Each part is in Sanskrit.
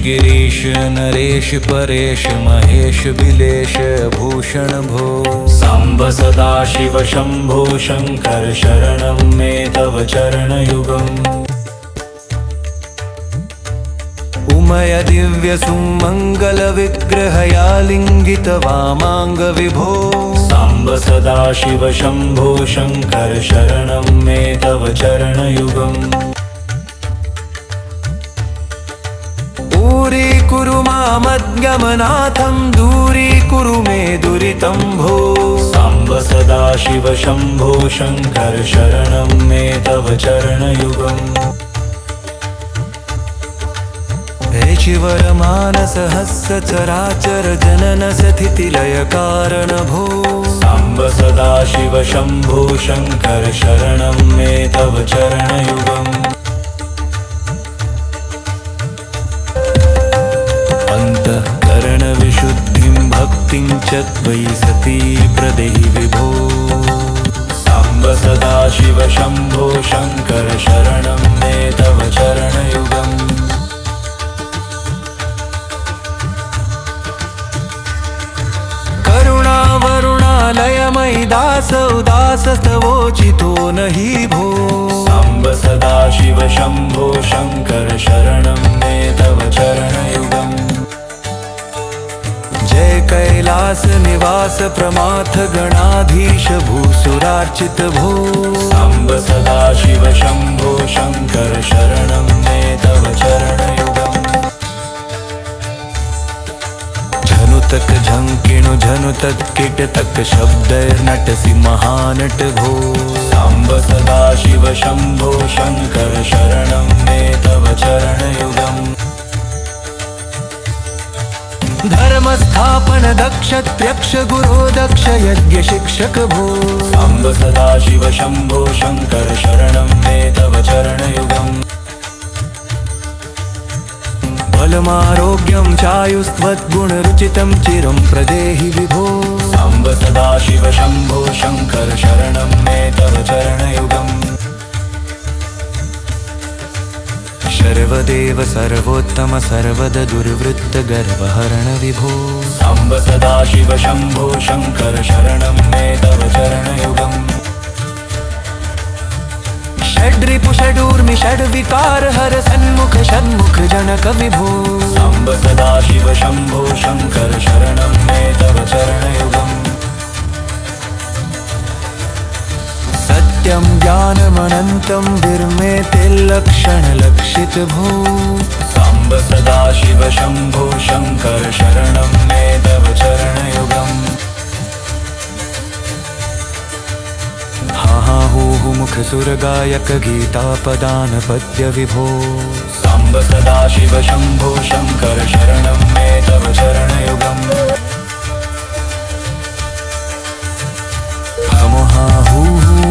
गिरीश नरेश परेश महेश बिलेश भूषण भो। साम्ब सदाशिव शंभो शंकर शरणं मे तव चरणयुगम्। उमय दिव्य सुमंगल विग्रहयालिंगित वामांग विभो। साम्ब सदाशिव शंभो शंकर शरणं मे तव चरणयुगम्। दूरीकुरु मामज्ञमनाथं दूरीकुरु मे दुरितं भो। साम्ब सदाशिव शंभो शंकर शरणं मे तव चरणयुगम्। हे शिवरमानसहस्र चराचर जनन स्थितिलय कारण भो। साम्ब सदाशिव शंभो शंकर शरणं मे तव चरणयुगम्। अंतःकरण विशुद्धिं भक्तिं च त्वयि सती प्रदेहि विभो। साम्ब सदाशिव शंभो शंकर शरणं मे तव चरणयुगम्। करुणावरुणालयमयि दास उदास तवोचितो नहि भो। साम्ब सदाशिव शंभो शंकर शरणं मे तव चरणयुगम्। जय कैलास निवास प्रमाथ गणाधीश भूसुरार्चित भो। साम्ब सदाशिव शंभो शंकर शरणं मे तव चरणयुगम्। झनुतक झंकिणु झनुतक कीटतक शब्दैर्नटसि महानट भो। साम्ब सदाशिव शंभो शंकर शरणं मे तव चरणयुगम्। धर्म स्थापन दक्ष त्र्यक्ष गुरो दक्ष यज्ञ शिक्षक भो। साम्ब सदाशिव शंभो शंकर शरणं मे तव चरणयुगम्। बलमारोग्यं चायुस्त्वद्गुणरुचितं चिरं प्रदेहि विभो। साम्ब सदाशिव शंभो शंकर शरणं मे तव चरणयुगम्। सर्वदेव सर्वोत्तम सर्वद दुर्वृत्त गर्वहरण विभो। साम्ब सदाशिव शंभो शंकर शरणं मे तव चरणयुगम्। षड्रिपु षडूर्मि षड्विकार हर सन्मुख षण्मुख जनक विभो। साम्ब सदाशिव शंभो शंकर शरणं मे तव चरणयुगम्। सत्यं ज्ञानमनन्तं विर्मेतिर्लक्षण लक्षित भो। साम्ब सदाशिव शंभो शंकर शरणं मे तव चरणयुगम्। हा हा हू हू मुख सुर गायक गीता पदान पद्य विभो। साम्ब सदाशिव शंभो शंकर शरणं मे तव चरणयुगम्।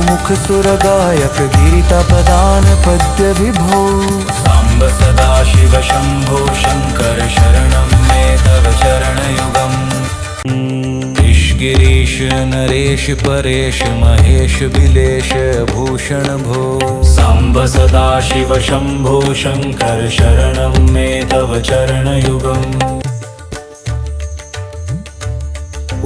मुख सुर गायक गीता पदान पद्य विभो। साम्ब सदाशिव शंभो शंकर शरणं मे तव चरणयुगम्। गिरीश नरेश परेश महेश बिलेश भूषण भो। साम्ब सदाशिव शंभो शंकर शरणं मे तव चरणयुगम्।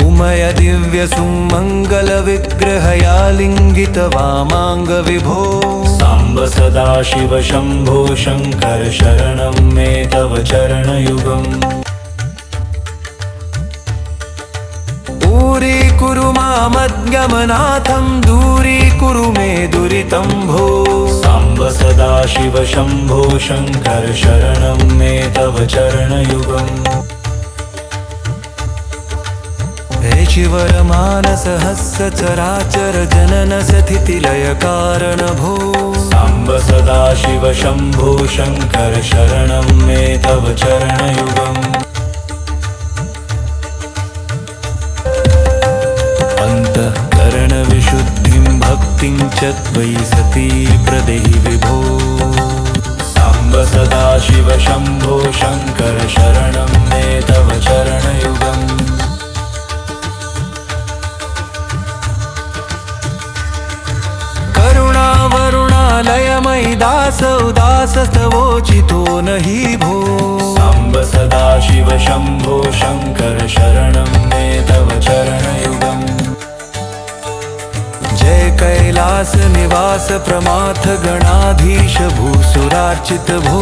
उमय दिव्य सुमंगल विग्रहयालिंगित वामांग विभो। साम्ब सदाशिव शंभो शंकर शरणं मे तव चरणयुगम्। दूरीकुरु मामज्ञमनाथं दूरीकुरु मे दुरितं भो। साम्ब सदाशिव शंभो शंकर शरणं मे तव चरणयुगम्। हे शिवरमानसहस्र चराचर जनन स्थितिलय कारण भो। साम्ब सदाशिव शंभो शंकर शरणं मे तव चरणयुगम्। अंतःकरण विशुद्धिं भक्तिं च त्वयि सती प्रदेहि विभो। साम्ब सदाशिव शंभो शंकर शरणं मे तव चरणयुगम्। करुणावरुणालयमयि दास उदास तवोचितो नहि भो। साम्ब शम्भो शङ्कर शरणं मे तव चरणयुगम् जय कैलास निवास प्रमाथ गणाधीश भूसुरार्चित भो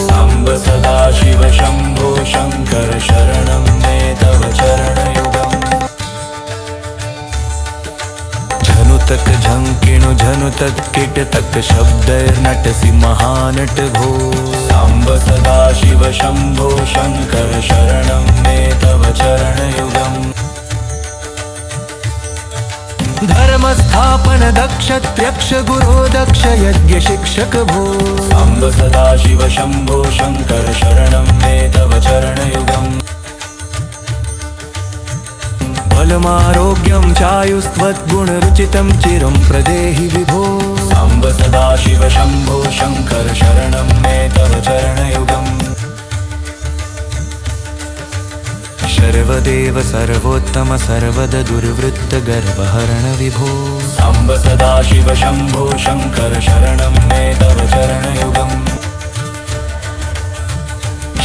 साम्ब सदाशिव शम्भो शङ्कर शरणं मे तव चरणयुगम् झनुतक झंकिणु झनुतक कीटतक शब्दैर्नटसि महानट भो साम्ब सदाशिव शम्भो शङ्कर शरणं मे तव चरणयुगम् धर्मस्थापन दक्ष त्र्यक्ष गुरो दक्ष यज्ञ शिक्षक भो साम्ब सदाशिव शम्भो शङ्कर शरणं मे तव चरणयुगम् बलमारोग्यं चायुस्त्वद्गुणरुचितं चिरं प्रदेहि विभो साम्ब सदाशिव शम्भो शङ्कर शरणं मे तव चरणयुगम् सर्वदेव सर्वोत्तम सर्वद दुर्वृत्त गर्वहरण विभो साम्ब सदाशिव शम्भो शङ्कर शरणं मे तव चरणयुगम्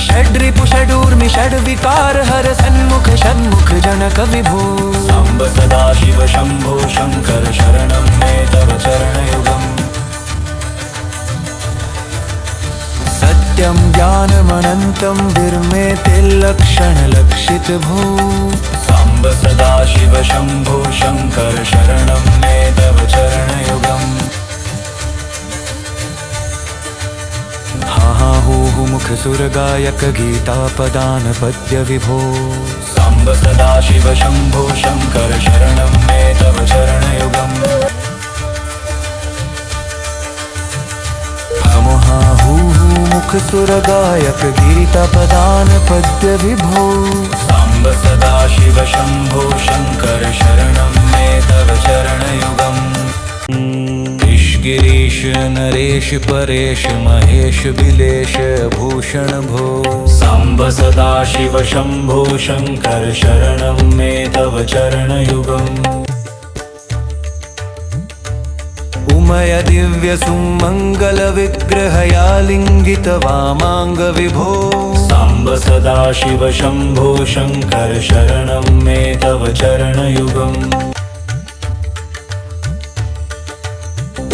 षड्रिपु षडूर्मि षड्विकार हर सन्मुख षण्मुख जनक विभो साम्ब सदाशिव शम्भो शङ्कर शरणं मे तव चरणयुगम् सत्यं ज्ञानमनन्तं विर्मेतिर्लक्षणलक्षित भो साम्ब सदाशिव शम्भो शङ्कर शरणं मे तव चरणयुगम् हा हा हू हू मुख सुरगायक गीतापदान पद्य विभो साम्ब सदाशिव शम्भो शङ्कर शरणं मे तव चरणयुगम् हा हू हू मुख सुरगायक गीतापदान पद्य विभो साम्ब सदाशिव शम्भो शङ्कर शरणं मे तव चरणयुगम् गिरीश नरेश परेश महेश बिलेश भूषण भो साम्ब सदाशिव शम्भो शङ्कर शरणं मे तव चरणयुगम् उमय दिव्य सुमङ्गल विग्रहया लिङ्गित वामाङ्ग विभो साम्ब सदाशिव शम्भो शङ्कर शरणं मे तव चरणयुगम्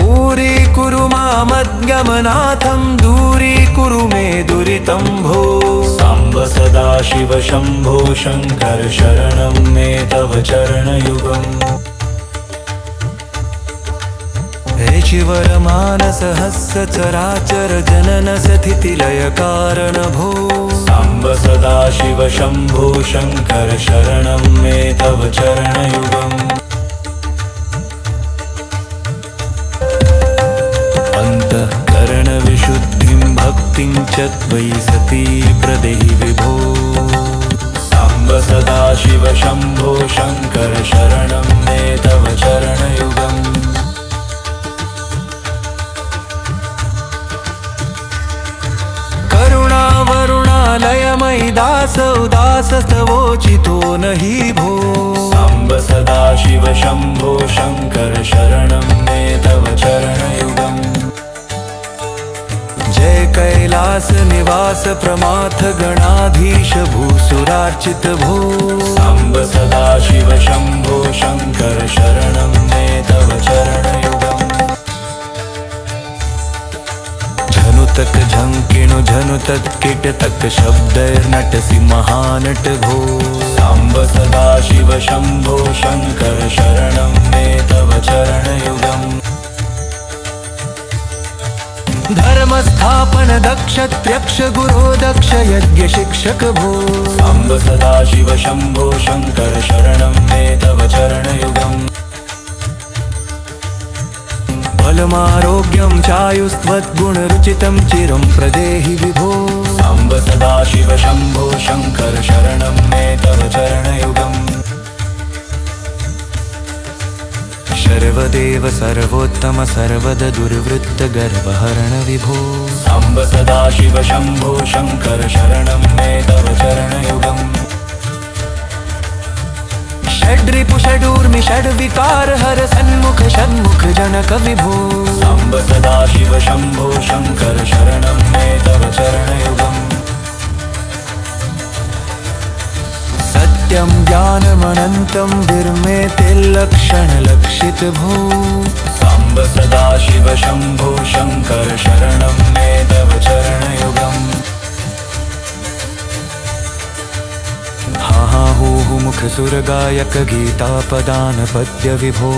दूरीकुरु मामज्ञमनाथं दूरीकुरु मे दुरितं भो साम्ब सदाशिव शम्भो शङ्कर शरणं मे तव चरणयुगम् हे शिवरमानसहस्र चराचर जनन स्थितिलय कारण भो साम्ब सदाशिव शम्भो शङ्कर शरणं मे तव चरणयुगम् विशुद्धिं भक्तिं च त्वयि सती प्रदेहि विभो साम्ब सदाशिव शम्भो शङ्कर शरणं मे तव चरणयुगम् करुणावरुणालयमयि दास उदासस्तवोचितो नहि भो साम्ब सदाशिव शम्भो शङ्कर शरणं मे तव चरणयुगम् जय कैलास निवास प्रमाथ गणाधीश भूसुरार्चित भो साम्ब सदाशिव शम्भो शङ्कर शरणं मे तव चरणयुगम् झनुतक झंकिणु झनुतक कीटतक शब्दैर्नटसि महानट भो साम्ब सदाशिव शम्भो शङ्कर शरणं मे तव चरणयुगम् धर्मस्थापन दक्ष त्र्यक्ष गुरो दक्ष यज्ञ शिक्षक भो साम्ब सदाशिव शम्भो शङ्कर शरणं मे तव चरणयुगम् बलमारोग्यं चायुस्त्वद्गुणरुचितं चिरं प्रदेहि विभो साम्ब सदाशिव शम्भो शङ्कर शरणं मे तव चरणयुगम् सर्वदेव सर्वोत्तम सर्वद दुर्वृत्त गर्वहरण विभो साम्ब सदाशिव शम्भो शङ्कर शरणं मे तव चरणयुगम् षड्रिपु षडूर्मि षड्विकार हर सन्मुख षण्मुख जनक विभो साम्ब सदाशिव शम्भो शङ्कर शरणं मे तव चरणयुगम् सत्यं ज्ञानमनन्तं विर्मेतिर्लक्षणलक्षित भो साम्ब सदाशिव शम्भो शङ्कर शरणं मे तव चरणयुगम् हा हा हू हू मुख सुरगायक गीतापदान पद्य विभो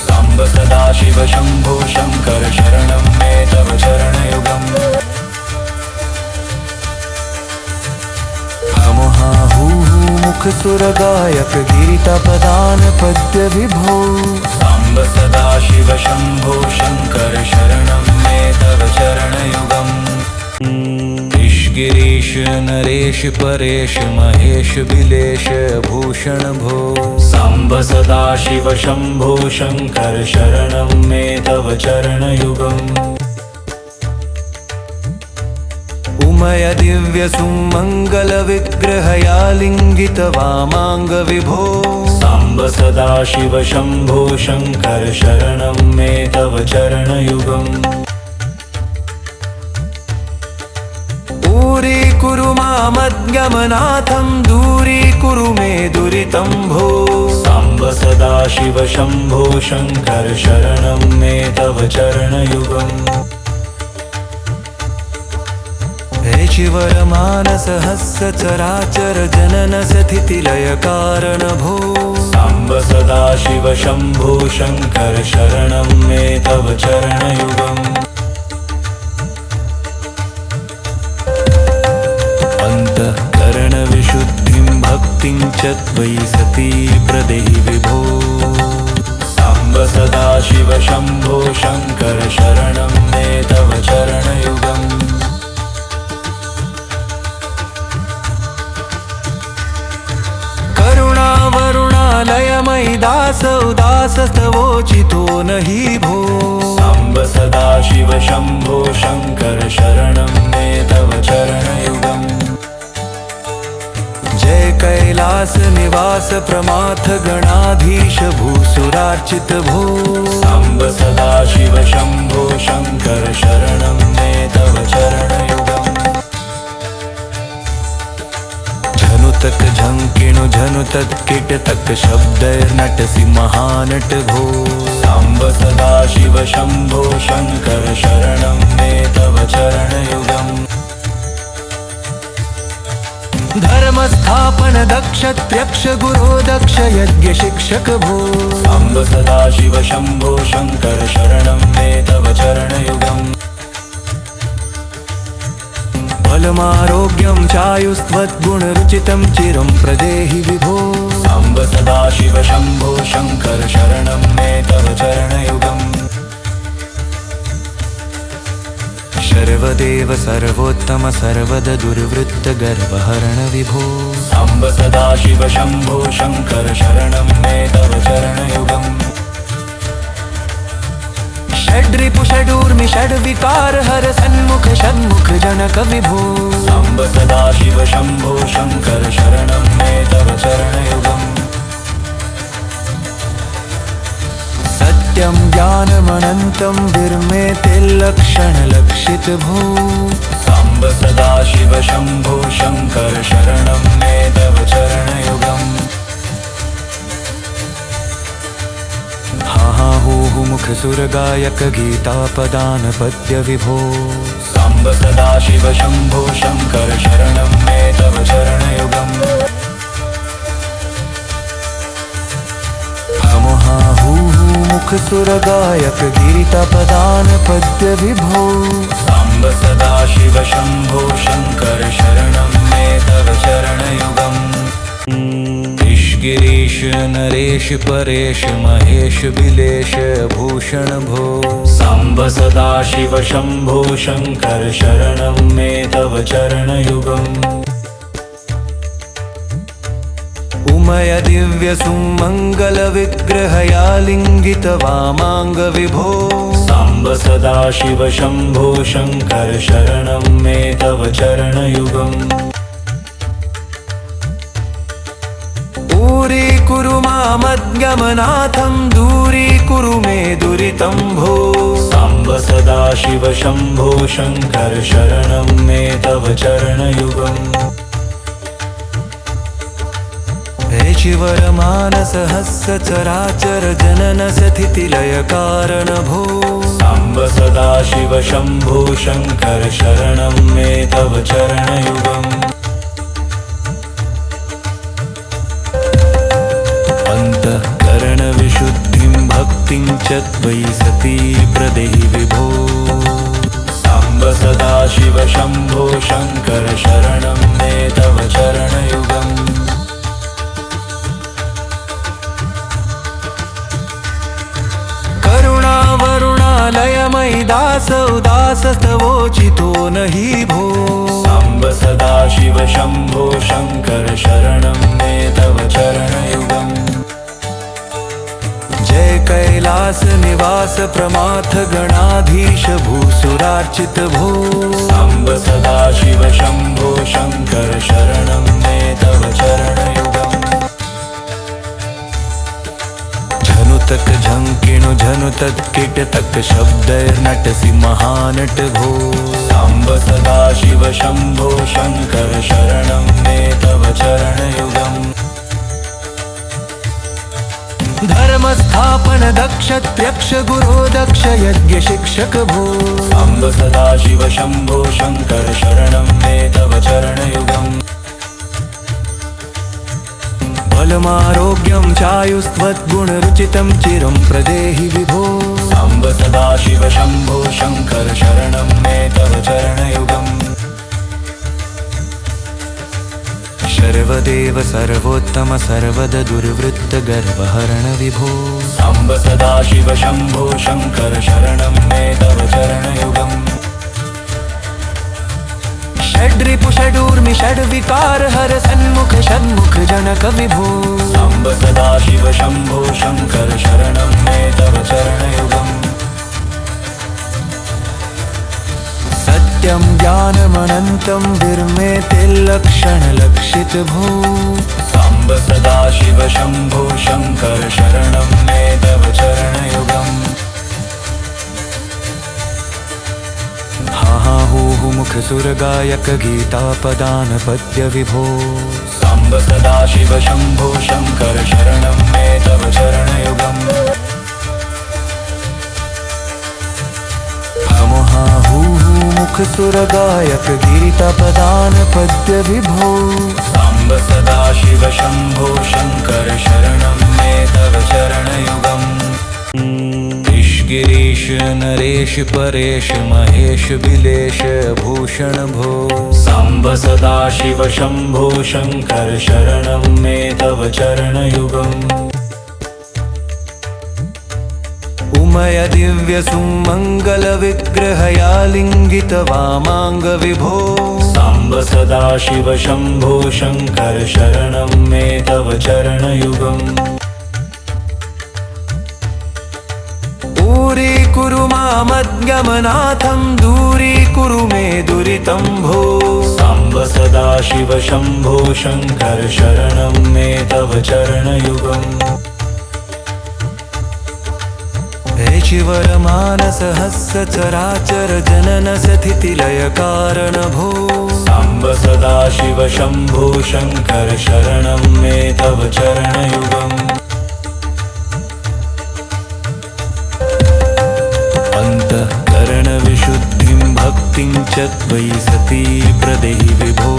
साम्ब सदाशिव शम्भो शङ्कर शरणं मे तव चरणयुगम् हा हू हू मुख सुरगायक गीतापदान पद्य विभो साम्ब सदाशिव शम्भो शङ्कर शरणं मे तव चरणयुगम् गिरीश नरेश परेश महेश बिलेश भूषण भो साम्ब सदाशिव शम्भो शङ्कर शरणं मे तव चरणयुगम् उमय दिव्य सुमङ्गल विग्रहयालिङ्गित वामाङ्ग विभो साम्ब सदाशिव शम्भो शङ्कर शरणं मे तव चरणयुगम् दूरीकुरु मामज्ञमनाथं दूरीकुरु मे दुरितं भो साम्ब सदाशिव शम्भो शङ्कर शरणं मे तव चरणयुगम् शिवरमानसहस्र चराचर जनन स्थितिलय कारण भो साम्ब सदाशिव शम्भो शङ्कर शरणं मे तव चरणयुगम् अन्तःकरणविशुद्धिं भक्तिं च त्वयि सती प्रदेहि विभो साम्ब सदाशिव शम्भो शङ्कर शरणं मे तव चरणयुगम् करुणावरुणालयमयि दासोदासस्तवोचितो नहि भो साम्ब सदाशिव शम्भो शङ्कर शरणं मे तव चरणयुगम् जय कैलास निवास प्रमाथ गणाधीश भूसुरार्चित भो साम्ब सदाशिव शम्भो शङ्कर शरणं मे तव चरणयुगम् झनुतक झङ्किणु झनुतत् किटतक शब्दैर्नटसि महानट भो साम्ब सदाशिव शम्भो शङ्कर शरणं मे तव चरणयुगम् धर्मस्थापन दक्ष त्र्यक्ष गुरो दक्ष यज्ञ शिक्षक भो साम्ब सदाशिव शम्भो शङ्कर शरणं मे तव चरणयुगम् बलमारोग्यं चायुस्त्वद्गुणरुचितं चिरं प्रदेहि विभो साम्ब सदाशिव शम्भो शङ्कर शरणं मे तव चरणयुगम् सर्वदेव सर्वोत्तम सर्वद दुर्वृत्त गर्वहरण विभो साम्ब सदाशिव शम्भो शङ्कर शरणं मे तव चरणयुगम् षड्रिपु षडूर्मि षड्विकार हर सन्मुख षण्मुख जनक विभो साम्ब सदाशिव शम्भो शङ्कर शरणं मे तव चरणयुगम् सत्यं ज्ञानमनन्तं विर्मेतिर्लक्षणलक्षित भो साम्ब सदाशिव शम्भो शङ्कर शरणं मे तव चरणयुगम् हा हा हू हू मुख सुरगायक गीतापदान पद्य विभो साम्ब सदाशिव शम्भो शङ्कर शरणं मे तव चरणयुगम् हा हू हू मुख सुरगायक गीतापदान पद्य विभो साम्ब सदाशिव शम्भो शङ्कर शरणं मे तव चरणयुगम् गिरीश नरेश परेश महेश बिलेश भूषण भो साम्ब सदाशिव शम्भो शङ्कर शरणं मे तव चरणयुगम् उमय दिव्य सुमङ्गल विग्रहयालिङ्गित वामाङ्ग विभो साम्ब सदाशिव शम्भो शङ्कर शरणं मे तव चरणयुगम् दूरीकुरु मामज्ञमनाथं दूरीकुरु मे दुरितं भो साम्ब सदाशिव शम्भो शङ्कर शरणं मे तव चरणयुगम् हे चिवरमानसहस्य चराचर जनन स्थितिलय कारण भो साम्ब सदाशिव शम्भो शङ्कर शरणं मे तव चरणयुगम् अन्तःकरणविशुद्धिं भक्तिं च त्वयि सती प्रदेहि विभो साम्ब सदाशिव शम्भो शङ्कर शरणं मे तव चरणयुगम् करुणावरुणालयमयि दास उदासस्तवोचितो नहि भो साम्ब सदाशिव शम्भो शङ्कर शरणं मे तव चरणयुगम् जय कैलास निवास प्रमाथ गणाधीश भूसुरार्चित भो साम्ब सदाशिव शम्भो शङ्कर शरणं मे तव चरणयुगम् झनुतक झंकिणु झनुतत् कीटतक शब्दैर्नटसि महानट भो साम्ब सदाशिव शम्भो शङ्कर शरणं मे तव चरणयुगम् धर्मस्थापन दक्ष त्र्यक्ष गुरो दक्ष यज्ञ शिक्षक भो साम्ब सदाशिव शम्भो शङ्कर शरणं मे तव चरणयुगम् बलमारोग्यं चायुस्त्वद्गुणरुचितं चिरं प्रदेहि विभो साम्ब सदाशिव शम्भो शङ्कर शरणं मे तव चरणयुगम् सर्वदेव सर्वोत्तम सर्वद दुर्वृत्त गर्वहरण विभो साम्ब सदाशिव शम्भो शङ्कर शरणं मे तव चरणयुगम् षड्रिपु षडूर्मि षड्विकार हर सन्मुख षण्मुख जनक विभो साम्ब सदाशिव शम्भो शङ्कर शरणं मे तव चरणयुगम् सत्यं ज्ञानमनन्तं विर्मेतिर्लक्षणलक्षित भो साम्ब सदाशिव शम्भो शङ्कर शरणं मे तव चरणयुगम् हा हू मुख सुरगायक गीतापदान पद्य विभो साम्ब सदाशिव शम्भो शङ्कर शरणं मे तव चरणयुगम् मुख सुरगायक गीतापदान पद्य विभो साम्ब सदाशिव शम्भो शङ्कर शरणं मे तव चरणयुगम् गिरीश नरेश परेश महेश बिलेश भूषण भो साम्ब सदाशिव शम्भो शङ्कर शरणं मे तव चरणयुगम् उमय दिव्य सुमङ्गल विग्रहया लिङ्गित वामाङ्ग विभो साम्ब सदाशिव शम्भो शङ्कर शरणं मे तव चरणयुगम् दूरीकुरु मामज्ञमनाथं दूरीकुरु मे दुरितं भो साम्ब सदाशिव शम्भो शङ्कर शरणं मे तव चरणयुगम् हे चिवरमानसहस्य चराचर जनन स्थितिलय कारण भो साम्ब सदाशिव शम्भो शङ्कर शरणं मे तव चरणयुगम् अन्तःकरणविशुद्धिं भक्तिं च त्वयि सती प्रदेहि विभो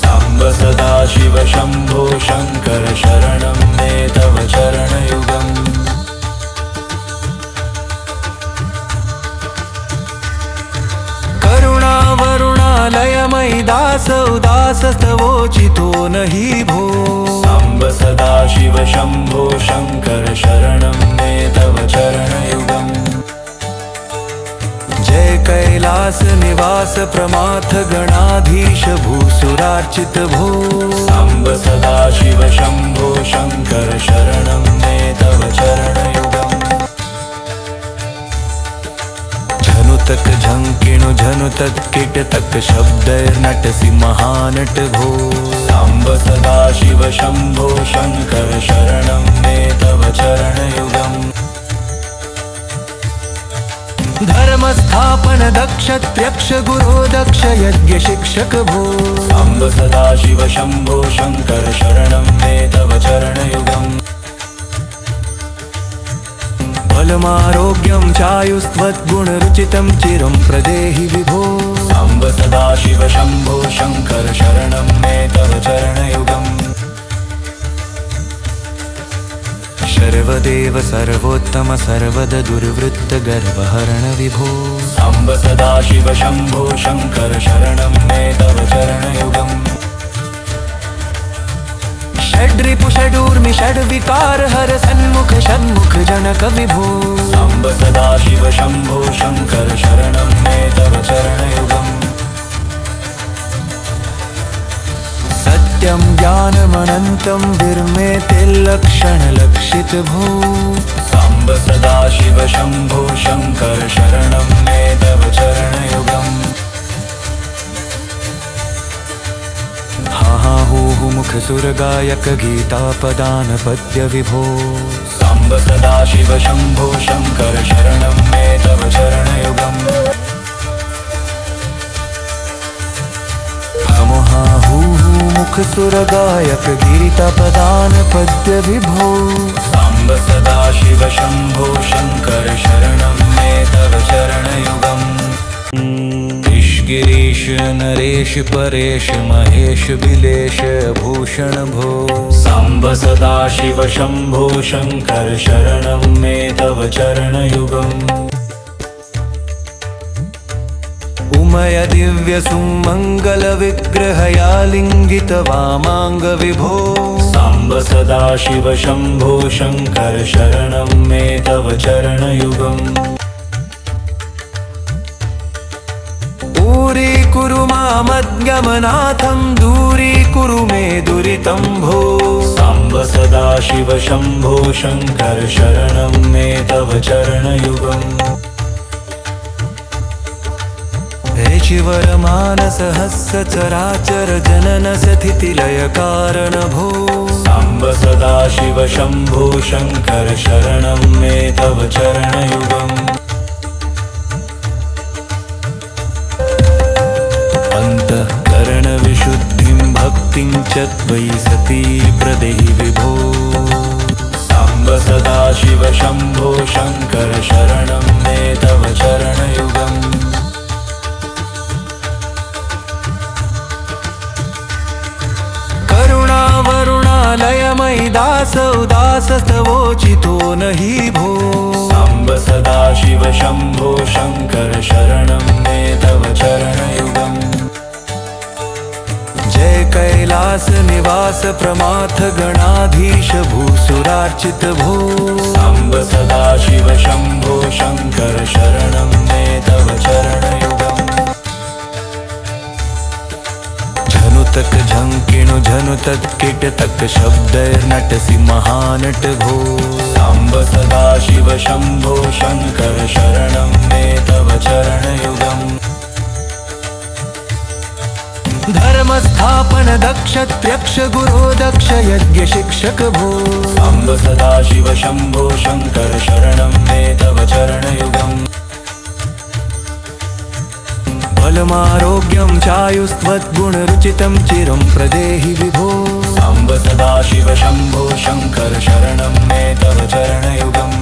साम्ब सदाशिव शम्भो शङ्कर शरणं मे तव चरणयुगम् करुणावरुणालयमयि दास उदासस्तवोचितो नहि भो साम्ब सदाशिव शम्भो शङ्कर शरणं मे तव चरणयुगम् जय कैलास निवास प्रमाथ गणाधीश भूसुरार्चित भो साम्ब सदाशिव शम्भो शङ्कर शरणं मे तव चरणयुगम् झनुतक झंकिणु झनुतत् कीटतक शब्दैर्नटसि महानट भो साम्ब सदाशिव शम्भो शङ्कर शरणं मे तव चरणयुगम् धर्मस्थापन दक्ष त्र्यक्ष गुरो दक्ष यज्ञ शिक्षक भो साम्ब सदाशिव शंभो शंकर शरणं मे तव चरणयुगम् बलमारोग्यं चायुस्त्वद्गुणरुचितं चिरं प्रदेहि विभो साम्ब सदाशिव शंभो शंकर शरणं मे तव चरणयुगम् सर्वदेव सर्वोत्तम सर्वद दुर्वृत्त गर्वहरण विभो साम्ब सदाशिव शंभो शंकर शरणं मे तव चरणयुगम् षड्रिपु षडूर्मि षड्विकार हर सन्मुख षण्मुख जनक विभो साम्ब सदाशिव शंभो शंकर शरणं मे तव चरणयुगम् सत्यं ज्ञानमनन्तं विर्मेते लक्षणलक्षित भो साम्ब सदाशिव शंभो शंकर शरणं मे तव चरणयुगम् हा हूहु मुख सुरगायक गीतापदान पद्य विभो साम्ब सदाशिव शंभो शंकर शरणं मे तव चरणयुगम् हा हूहु मुख सुरगायक गीतापदान पद्य विभो साम्ब सदाशिव शंभो शंकर शरणं मे तव चरणयुगम् गिरीश नरेश परेश महेश बिलेश भूषण भो साम्ब सदाशिव शंभो शंकर शरणं मे तव चरणयुगम् उमय दिव्य सुमंगल विग्रहया लिंगित वामांग विभो साम्ब सदाशिव शंभो शंकर शरणं मे तव चरणयुगम् दूरीकुरु मामज्ञमनाथं दूरीकुरु मे दुरितं भो साम्ब सदाशिव शंभो शंकर शरणं मे तव चरणयुगम् ऋषिवर मानस हस्य चराचर जनन स्थितिलय कारण भो साम्ब सदाशिव शंभो शंकर शरणं मे तव चरणयुगम् करण विशुद्धिं भक्तिं च त्वयि सती प्रदेहि विभो साम्ब सदाशिव शंभो शंकर शरणं मे तव चरणयुगम् करुणा वरुणालयमयि दास उदास तवोचितो नहि भो साम्ब सदाशिव शंभो शंकर शरणं मे तव चरणयुगम् जय कैलास निवास प्रमाथ गणाधीश भूसुरार्चित भो साम्ब सदाशिव शंभो शंकर शरणं मे तव चरणयुगम् झनुतक झंकिणु झनुतक कीटतक शब्दैर्नटसि महानट भो साम्ब सदाशिव शंभो शंकर शरणं मे तव चरणयुगम् धर्मस्थापन दक्ष त्र्यक्ष गुरो दक्ष यज्ञ शिक्षक भो साम्ब सदाशिव शंभो शंकर शरणं मे तव चरणयुगम् बलमारोग्यं चायुस्त्वद्गुणरुचितं चिरं प्रदेहि विभो साम्ब सदाशिव शंभो शंकर शरणं मे तव चरणयुगम्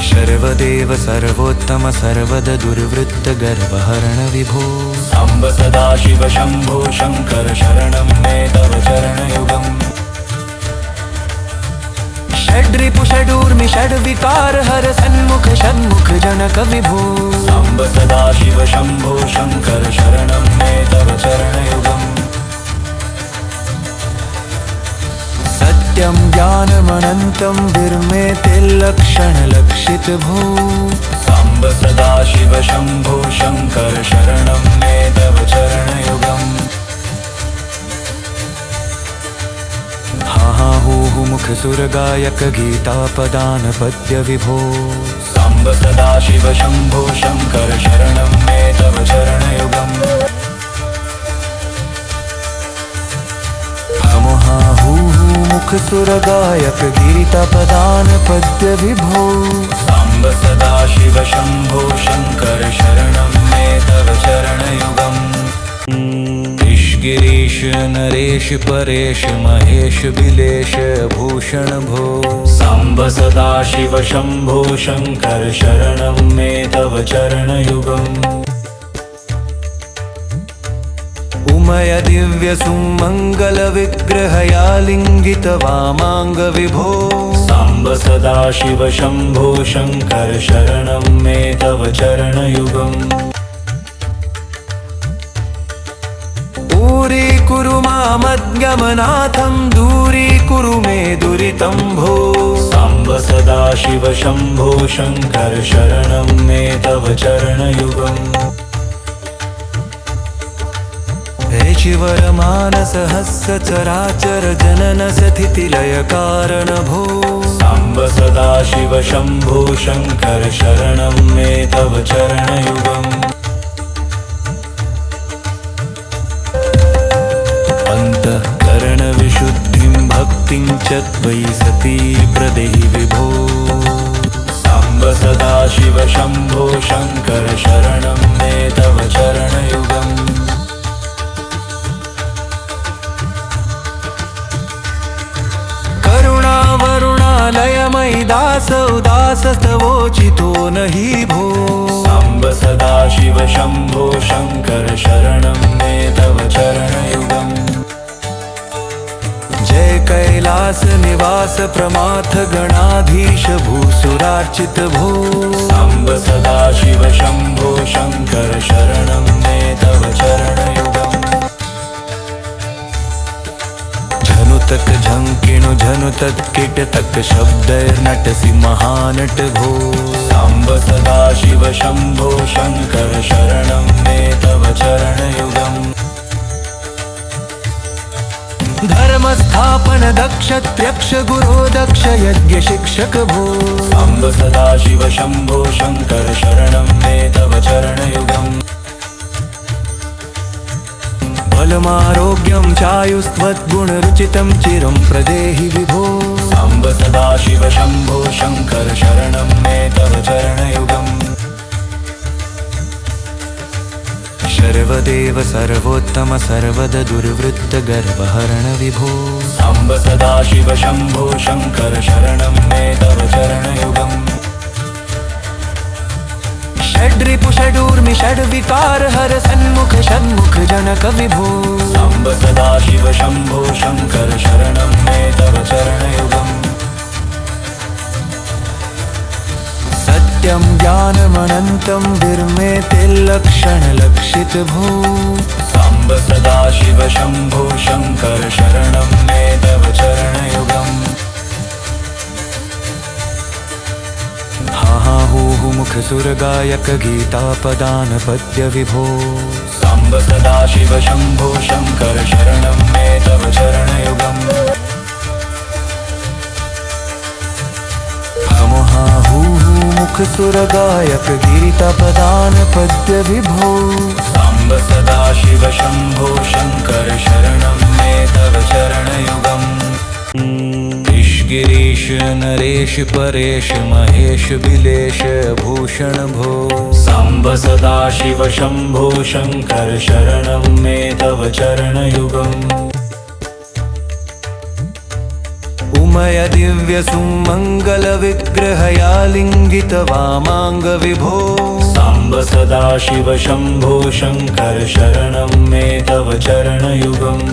सर्वदेव सर्वोत्तम सर्वद दुर्वृत्त गर्वहरण विभो साम्ब सदाशिव शंभो शंकर शरणं मे तव चरणयुगम् षड्रिपु षडूर्मि षड्विकार हर सन्मुख षण्मुख जनक विभो साम्ब सदाशिव शंभो शंकर शरणं मे तव चरणयुगम् सत्यं ज्ञानमनन्तं विर्मेते लक्षणलक्षित भो साम्ब सदाशिव शंभो शंकर शरणं मे तव चरणयुगम् हा हूहु मुख सुरगायक गीतापदान पद्य विभो साम्ब सदाशिव शंभो शंकर शरणं मे तव चरणयुगम् मुख सुरगायक गीतापदान पद्य विभो साम्ब सदाशिव शम्भो शङ्कर शरणं मे तव चरणयुगम् गिरीश नरेश परेश महेश बिलेश भूषण भो साम्ब सदाशिव शम्भो शङ्कर शरणं मे तव चरणयुगम् उमय दिव्य सुमङ्गल विग्रहया लिङ्गित वामाङ्ग विभो साम्ब सदाशिव शम्भो शङ्कर शरणं मे तव चरणयुगम् दूरीकुरु मामद्गमनाथं दूरीकुरु मे दुरितं भो साम्ब सदाशिव शम्भो शङ्कर शरणं मे तव चरणयुगम् चिवरमानसहस्रचराचर जनन स्थितिलय कारण भो साम्ब सदाशिव शम्भो शङ्कर शरणं मे तव चरणयुगम् अंतःकरण विशुद्धिं भक्तिं च त्वयि सती प्रदेहि विभो साम्ब सदाशिव शम्भो शङ्कर शरणं मे तव चरणयुगम् करुणावरुणालयमयि दास उदासस्तवोचितो नहि भो साम्ब सदाशिव शम्भो शङ्कर शरणं मे तव चरणयुगम् जय कैलास निवास प्रमाथ गणाधीश भूसुरार्चित भो साम्ब सदाशिव शम्भो शङ्कर शरणं मे तव चरणयुगम् झनुतक झंकिणु झनुतक कीटतक शब्दैर्नटसि महानट भो साम्ब सदाशिव शम्भो शङ्कर शरणं मे तव चरणयुगम् धर्मस्थापन दक्ष त्र्यक्ष गुरो दक्ष यज्ञ शिक्षक भो साम्ब सदाशिव शम्भो शङ्कर शरणं मे तव चरणयुगम् बलमारोग्यं चायुस्त्वद्गुणरुचितं चिरं प्रदेहि विभो साम्ब सदाशिव शम्भो शङ्कर शरणं मे तव चरणयुगम् सर्वदेव सर्वोत्तम सर्वद दुर्वृत्त गर्वहरण विभो साम्ब सदाशिव शम्भो शङ्कर शरणं मे तव चरणयुगम् षड्रिपु षडूर्मि षड्विकार हर सन्मुख षण्मुख जनक विभो साम्ब सदाशिव शम्भो शङ्कर शरणं मे तव चरणयुगम् सत्यं ज्ञानमनन्तं विर्मेतिर्लक्षणलक्षित भो साम्ब सदाशिव शम्भो शङ्कर शरणं मे तव चरणयुगम् मुख सुरगायक गीतापदान पद्य विभो साम्ब सदाशिव शम्भो शङ्कर शरणं मे तव चरणयुगम् मुख सुरगायक गीतापदान पद्य विभो साम्ब सदाशिव शम्भो शङ्कर शरणं मे तव चरणयुगम् गिरीश नरेश परेश महेश बिलेश भूषण भो साम्ब सदाशिव शम्भो शङ्कर शरणं मे तव चरणयुगम् उमय दिव्य सुमङ्गल विग्रहया लिङ्गित वामाङ्ग विभो साम्ब सदाशिव शम्भो शङ्कर शरणं मे तव चरणयुगम्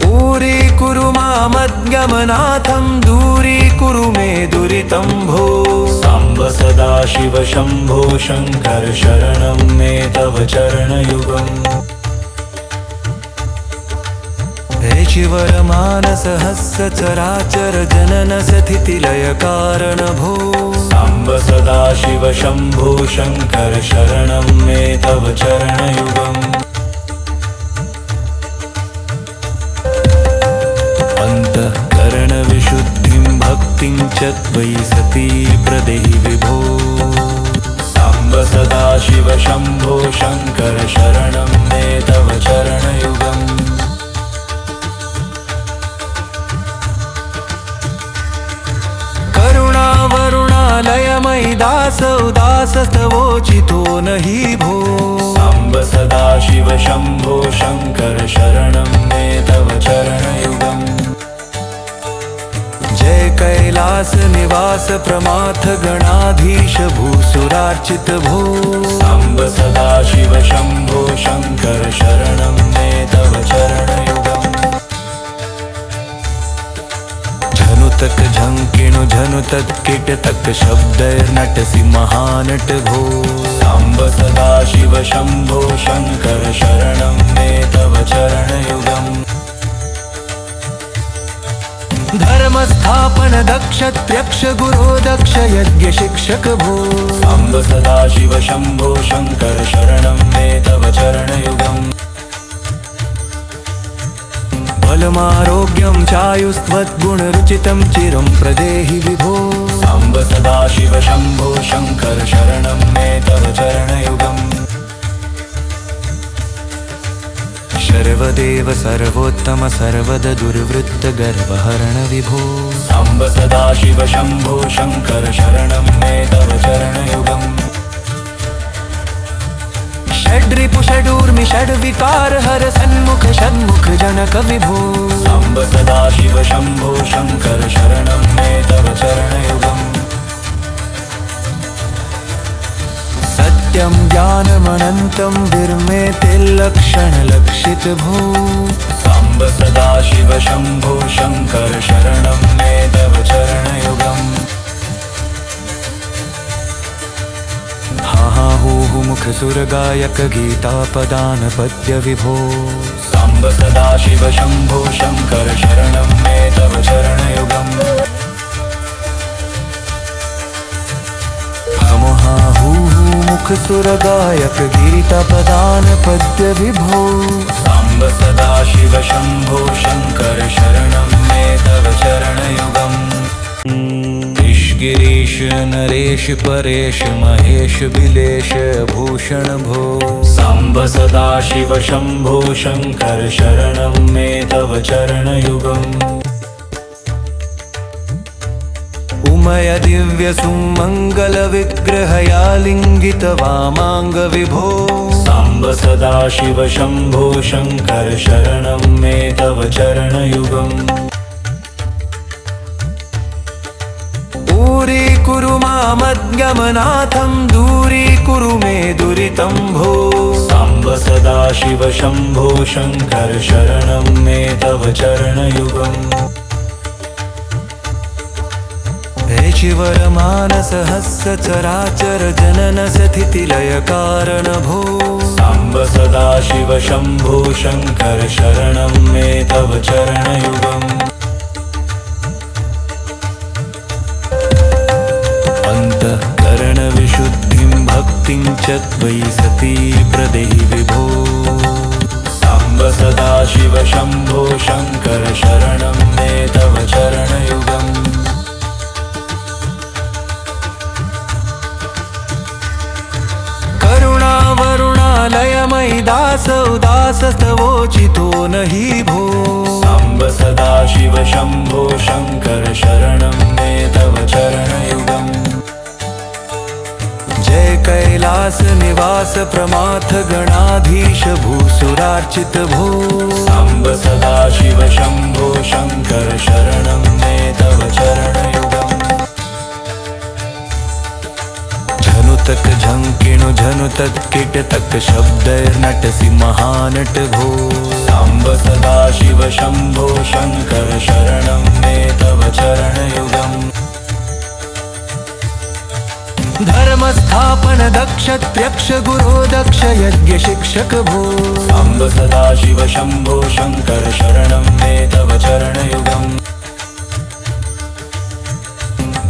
दूरीकुरु मामद्गमनाथं दूरीकुरु मे दुरितं भो साम्ब सदाशिव शम्भो शङ्कर शरणं मे तव चरणयुगम् चिवरमानसहस्रचराचर जनन स्थितिलय कारण भो साम्ब सदाशिव शम्भो शङ्कर शरणं मे तव चरणयुगम् अंतःकरण विशुद्धिं भक्तिं च त्वयि सती प्रदेहि विभो साम्ब सदाशिव शम्भो शङ्कर शरणं मे तव चरणयुगम् करुणावरुणालयमयि दास उदासस्तवोचितो नहि भो। साम्ब सदाशिव शम्भो शङ्कर शरणं मे तव चरणयुगम्। जय कैलास निवास प्रमाथ गणाधीश भूसुरार्चित भो। साम्ब सदाशिव शम्भो शङ्कर शरणं मे तव चरणयुगम्। झनुतक झंकिणु झनुतक कीटतक शब्दैर्नटसि महानट भो। साम्ब सदाशिव शम्भो शङ्कर शरणं मे तव चरणयुगम्। धर्मस्थापन दक्ष त्र्यक्ष गुरो दक्ष यज्ञ शिक्षक भो। साम्ब सदाशिव शम्भो शङ्कर शरणं मे तव चरणयुगम्। बलमारोग्यं चायुस्त्वद्गुणरुचितं चिरं प्रदेहि विभो। साम्ब सदाशिव शम्भो शङ्कर शरणं मे तव चरणयुगम्। सर्वदेव सर्वोत्तम सर्वद दुर्वृत्त गर्वहरण विभो। साम्ब सदाशिव शम्भो शङ्कर शरणं मे तव चरणयुगम्। षड्रिपु षडूर्मि षड्विकार हर सन्मुख षण्मुख जनक विभो। साम्ब सदाशिव शम्भो शङ्कर शरणं मे तव चरणयुगम्। सत्यं ज्ञानमनन्तं विर्मेतिर्लक्षणलक्षित भो। साम्ब सदाशिव शम्भो शङ्कर शरणं मे तव चरणयुगम्। हा हा हू हू मुख सुरगायक गीतापदान पद्य विभो। साम्ब सदाशिव शम्भो शङ्कर शरणं मे तव चरणयुगम्। हा हू हू मुख सुरगायक गीतापदान पद्य विभो। साम्ब सदाशिव शम्भो शङ्कर शरणं मे तव चरणयुगम्। गिरीश नरेश परेश महेश बिलेश भूषण भो। साम्ब सदाशिव शम्भो शङ्कर शरणं मे तव चरणयुगम्। उमय दिव्य सुमङ्गल विग्रहया लिङ्गित वामाङ्ग विभो। साम्ब सदाशिव शम्भो शङ्कर शरणं मे तव चरणयुगम्। दूरीकुरु मामज्ञमनाथं दूरीकुरु मे दुरितं भो। साम्ब सदाशिव शम्भो शङ्कर शरणं मे तव चरणयुगम्। शिवरमानसहस्र चराचर जनन स्थितिलय कारण भो। साम्ब सदाशिव शम्भो शङ्कर शरणं मे तव चरणयुगम्। अन्तःकरणविशुद्धिं भक्तिं च त्वयि सती प्रदेहि विभो। साम्ब सदाशिव शम्भो शङ्कर शरणं मे तव चरणयुगम्। करुणावरुणालयमयि दास उदासस्तवोचितो नहि भो। साम्ब सदाशिव शम्भो शङ्कर शरणं मे तव चरणयुगम्। जय कैलास निवास प्रमाथ गणाधीश भूसुरार्चित भो। साम्ब सदाशिव शम्भो शङ्कर शरणं मे तव चरणयुगम्। झनुतक झंकिणु झनुतक कीटतक शब्दैर्नटसि महानट भो। साम्ब सदाशिव शम्भो शङ्कर शरणं मे तव चरणयुगम्। धर्मस्थापन दक्ष त्र्यक्ष गुरो दक्ष यज्ञ शिक्षक भो। साम्ब सदाशिव शम्भो शङ्कर शरणं मे तव चरणयुगम्।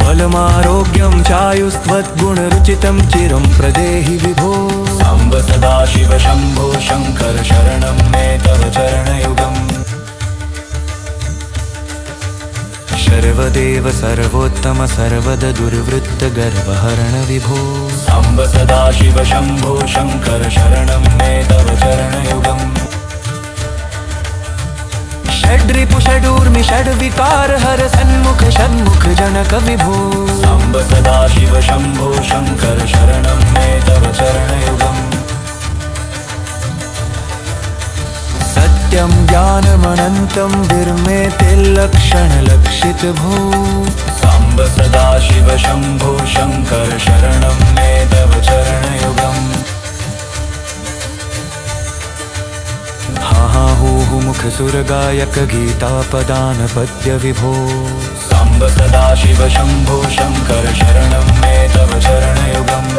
बलमारोग्यं चायुस्त्वद्गुणरुचितं चिरं प्रदेहि विभो। साम्ब सदाशिव शम्भो शङ्कर शरणं मे तव चरणयुगम्। सर्वदेव सर्वोत्तम सर्वद दुर्वृत्त गर्वहरण विभो। साम्ब सदाशिव शम्भो शङ्कर शरणं मे तव चरणयुगम्। षड्रिपु षडूर्मि षड्विकार हर सन्मुख षण्मुख जनक विभो साम्ब सदाशिव शम्भो शङ्कर शरणं मे तव चरणयुगम् सत्यं ज्ञानमनन्तं विर्मेतिर्लक्षणलक्षित भो साम्ब सदाशिव शम्भो शङ्कर शरणं मे तव चरणयुगम् हा हू मुख सुरगायक गीतापदान पद्य विभो साम्ब सदाशिव शम्भो शङ्कर शरणं मे तव चरणयुगम्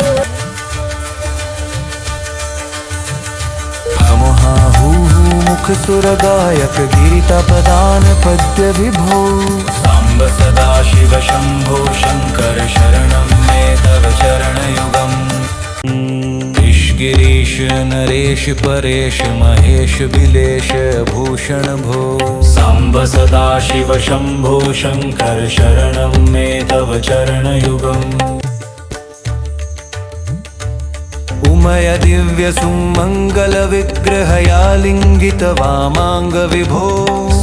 हा हू मुख सुरगायक गीतापदान पद्य विभो साम्ब सदाशिव शम्भो शङ्कर शरणं मे तव चरणयुगम् गिरीश नरेश परेश महेश बिलेश भूषण भो साम्ब सदाशिव शम्भो शङ्कर शरणं मे तव चरणयुगम् उमय दिव्य सुमङ्गल विग्रहया लिङ्गित वामाङ्ग विभो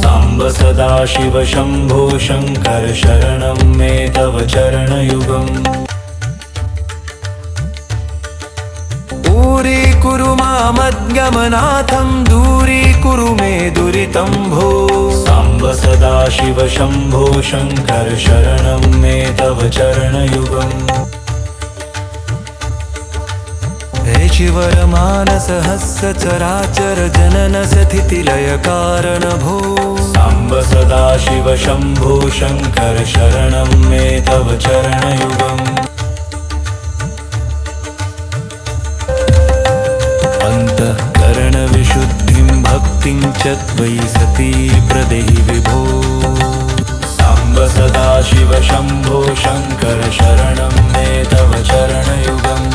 साम्ब सदाशिव शम्भो शङ्कर शरणं मे तव चरणयुगम् दूरीकुरु मामद्गमनाथं दूरीकुरु मे दुरितं भो साम्ब सदाशिव शम्भो शङ्कर शरणं मे तव चरणयुगम् हे शिवरमानसहस्रचराचर जनन स्थितिलय कारण भो साम्ब सदाशिव शम्भो शङ्कर शरणं मे तव चरणयुगम् करणविशुद्धिं भक्तिं च त्वयि सती प्रदेहि विभो साम्ब सदाशिव शम्भो शङ्कर शरणं मे तव चरणयुगम्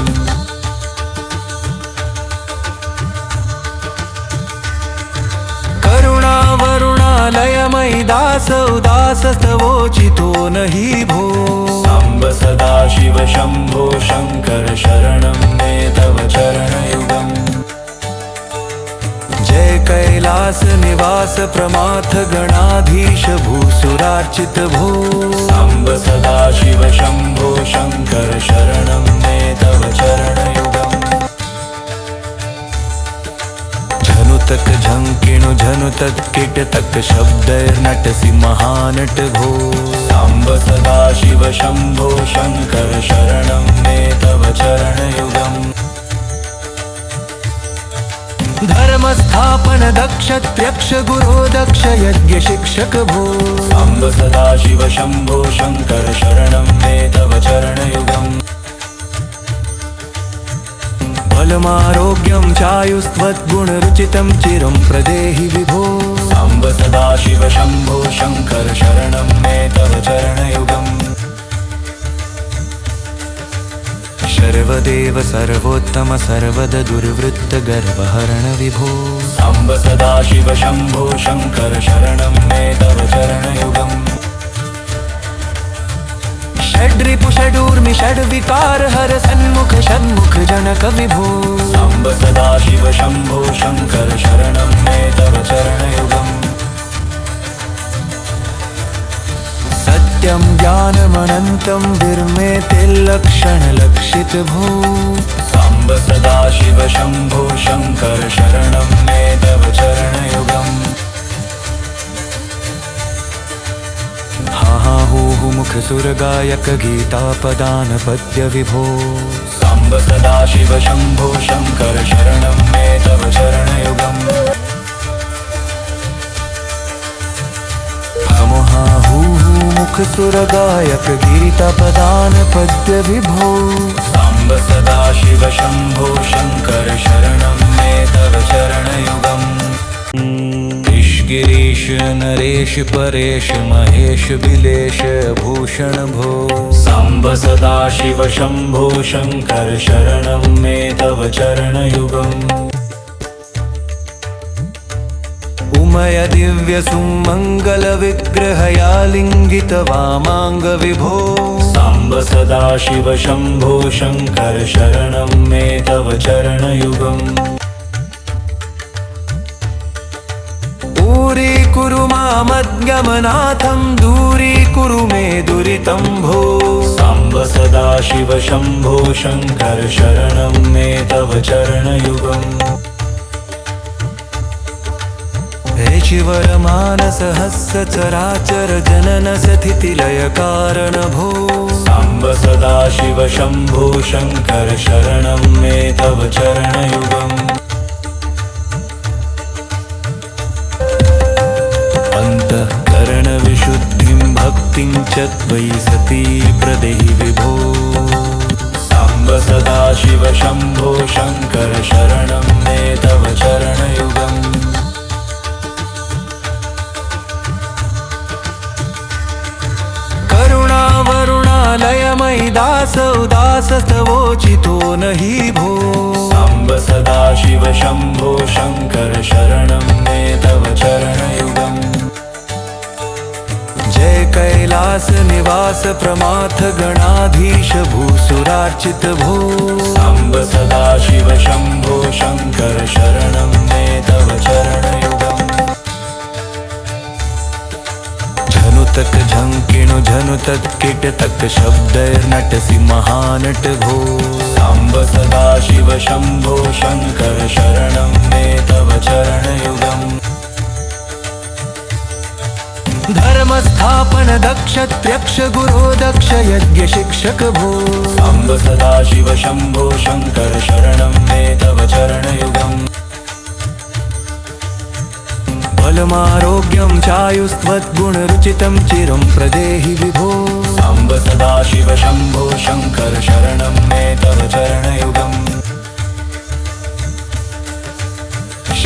करुणावरुणालयमयि दास उदासस्तवोचितो नहि भो साम्ब सदाशिव शम्भो शङ्कर शरणं मे तव चरणयुगम् जय कैलास निवास प्रमाथ गणाधीश भूसुरार्चित भो साम्ब सदाशिव शम्भो शङ्कर शरणं मे तव चरणयुगम् झनुतक झङ्किणु झनुतत् किटतक शब्दैर्नटसि महानट भो साम्ब सदाशिव शम्भो शङ्कर शरणं मे तव चरणयुगम् धर्मस्थापन दक्ष त्र्यक्ष गुरो दक्ष यज्ञ शिक्षक भो साम्ब सदाशिव शम्भो शङ्कर शरणं मे तव चरणयुगम् बलमारोग्यं चायुस्त्वद्गुणरुचितं चिरं प्रदेहि विभो साम्ब सदाशिव शम्भो शङ्कर शरणं मे तव चरणयुगम् सर्वदेव सर्वोत्तम सर्वद दुर्वृत्त गर्वहरण विभो साम्ब सदाशिव शम्भो शङ्कर शरणं मे तव चरणयुगम् षड्रिपु षडूर्मि षड्विकार हर सन्मुख षण्मुख जनक विभो साम्ब सदाशिव शम्भो शङ्कर शरणं मे तव चरणयुगम् सत्यं ज्ञानमनन्तं विर्मेतिर्लक्षणलक्षित भो साम्ब सदाशिव शम्भो शङ्कर शरणं मे तव चरणयुगम् हा हू मुख सुरगायक गीतापदान पद्य विभो साम्ब सदाशिव शम्भो शङ्कर शरणं मे तव चरणयुगम् हा हू मुख सुरगायक गीतापदान पद्य विभो साम्ब सदाशिव शम्भो शङ्कर शरणं मे तव चरणयुगम् गिरीश नरेश परेश महेश बिलेश भूषण भो साम्ब सदाशिव शम्भो शङ्कर शरणं मे तव चरणयुगम् उमय दिव्य सुमङ्गल विग्रहया लिङ्गित वामाङ्ग विभो साम्ब सदाशिव शम्भो शङ्कर शरणं मे तव चरणयुगम् दूरीकुरु मद्यमनाथं दूरीकुरु मे दुरितं भो। साम्ब सदाशिव शम्भो शङ्कर शरणं मे तव चरणयुगम्। हे शिवरमानसहस्र चराचर जनन स्थितिलय कारण भो। साम्ब सदाशिव शम्भो शङ्कर शरणं मे तव चरणयुगम्। अन्तःकरणविशुद्धिं भक्तिं च त्वयि सती प्रदेहि विभो। साम्ब सदाशिव शम्भो शङ्कर शरणं मे तव चरणयुगम्। करुणावरुणालयमयि दासोदासस्तवोचितो नहि भो। साम्ब सदाशिव शम्भो शङ्कर शरणं मे तव चरणयुगम्। जय कैलास निवास प्रमाथ गणाधीश भूसुरार्चित भो। साम्ब सदाशिव शम्भो शङ्कर शरणं मे तव चरणयुगम्। झनुतक झंकिणु झनुतक कीटतक शब्दैर्नटसि महानट भो। साम्ब सदाशिव शम्भो शङ्कर शरणं मे तव चरणयुगम्। धर्मस्थापन दक्ष त्र्यक्ष गुरो दक्ष यज्ञ शिक्षक भो। साम्ब सदाशिव शम्भो शङ्कर शरणं मे तव चरणयुगम्। बलमारोग्यं चायुस्त्वद्गुणरुचितं चिरं प्रदेहि विभो। साम्ब सदाशिव शम्भो शङ्कर शरणं मे तव चरणयुगम्।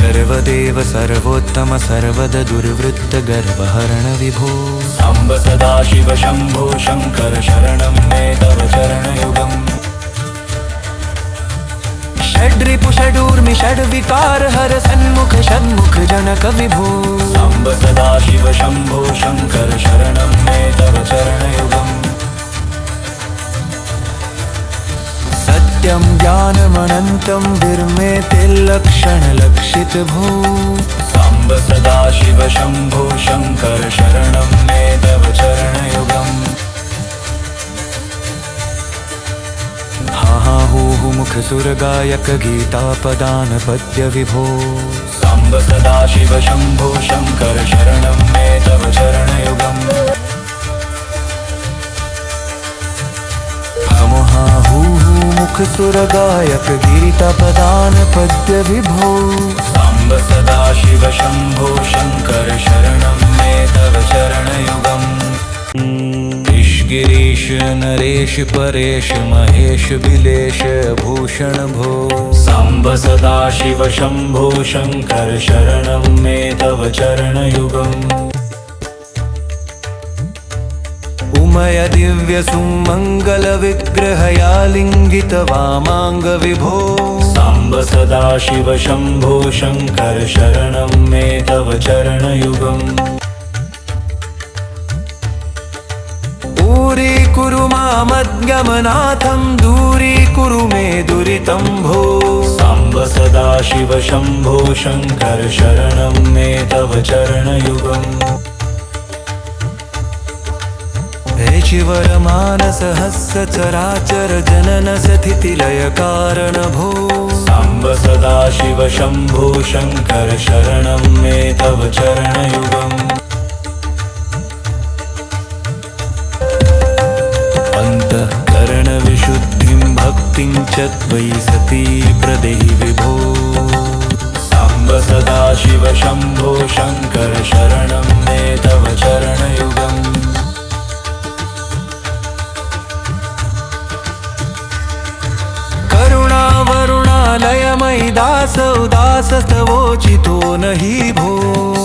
सर्वदेव सर्वोत्तम सर्वद दुर्वृत्त गर्वहरण विभो। साम्ब सदाशिव शम्भो शङ्कर शरणं मे तव चरणयुगम्। षड्रिपु षडूर्मि षड्विकार हर सन्मुख षण्मुख जनक विभो। साम्ब सदाशिव शम्भो शङ्कर शरणं मे तव चरणयुगम्। सत्यं ज्ञानमनन्तं विर्मेतिर्लक्षणलक्षित भो। साम्ब सदाशिव शम्भो शङ्कर शरणं मे तव चरणयुगम्। हा हा हू हू मुख सुरगायक गीतापदान पद्य विभो। साम्ब सदाशिव शम्भो शङ्कर शरणं मे तव चरणयुगम्। हा हू हू मुख सुरगायक गीतापदान पद्य विभो। साम्ब सदाशिव शम्भो शङ्कर शरणं मे तव चरणयुगम्। गिरीश नरेश परेश महेश बिलेश भूषण भो। साम्ब सदाशिव शम्भो शङ्कर शरणं मे तव चरणयुगम्। उमय दिव्य सुमङ्गल विग्रहया लिङ्गित वामाङ्ग विभो। साम्ब सदाशिव शम्भो शङ्कर शरणं मे तव चरणयुगम्। दूरीकुरु मामद्यमनाथं दूरीकुरु मे दुरितं भो। साम्ब सदाशिव शम्भो शङ्कर शरणं मे तव चरणयुगम्। हे शिवरमानसहस्र चराचर जनन स्थितिलय कारण भो। साम्ब सदाशिव शम्भो शङ्कर शरणं मे तव चरणयुगम्। अन्तःकरणविशुद्धिं भक्तिं च त्वयि सती प्रदेहि विभो। साम्ब सदाशिव शम्भो शङ्कर शरणं मे तव चरणयुगम्। करुणावरुणालयमयि दासोदासस्तवोचितो नहि भो।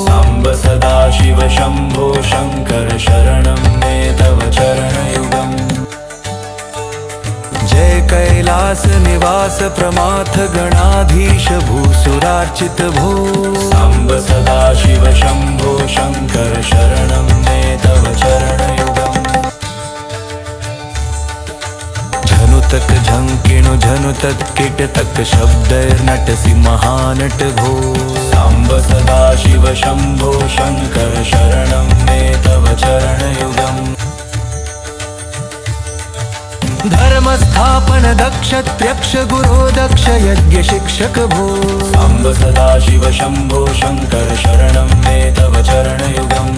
साम्ब सदाशिव शम्भो शङ्कर शरणं मे तव चरणयुगम्। जय कैलास निवास प्रमाथ गणाधीश भूसुरार्चित भो। साम्ब सदाशिव शम्भो शङ्कर शरणं मे तव चरणयुगम्। तक झंकिणु झनु तत्किट तक शब्दैर्नटसि महानट भो साम्ब सदा शिव शंभो शंकर शरणं मे तव चरणयुगम् धर्म स्थापन दक्ष त्यक्ष गुरो दक्ष यज्ञ शिक्षक भो साम्ब सदा शिव शंभो शंकर शरणं मे तव चरणयुगम्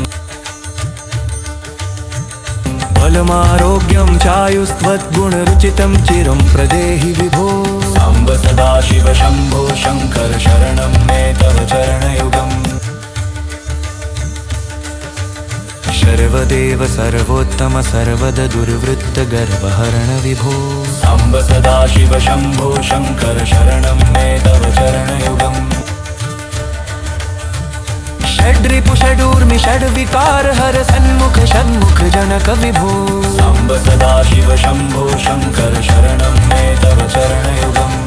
बलमारोग्यं चायुस्त्वद्गुणरुचितं चिरं प्रदेहि विभो साम्ब सदा शिव शंभो शंकर शरणं मे तव चरणयुगम् सर्वदेव सर्वोत्तम सर्वद दुर्वृत्त गर्वहरण विभो साम्ब सदा शिव शंभो शंकर शरणं मे तव चरणयुगम् षड्रिपु षडूर्मि षड्विकार हर सन्मुख षण्मुख जनक विभो साम्ब सदा शिव शंभो शंकर शरणं मे तव चरणयुगम्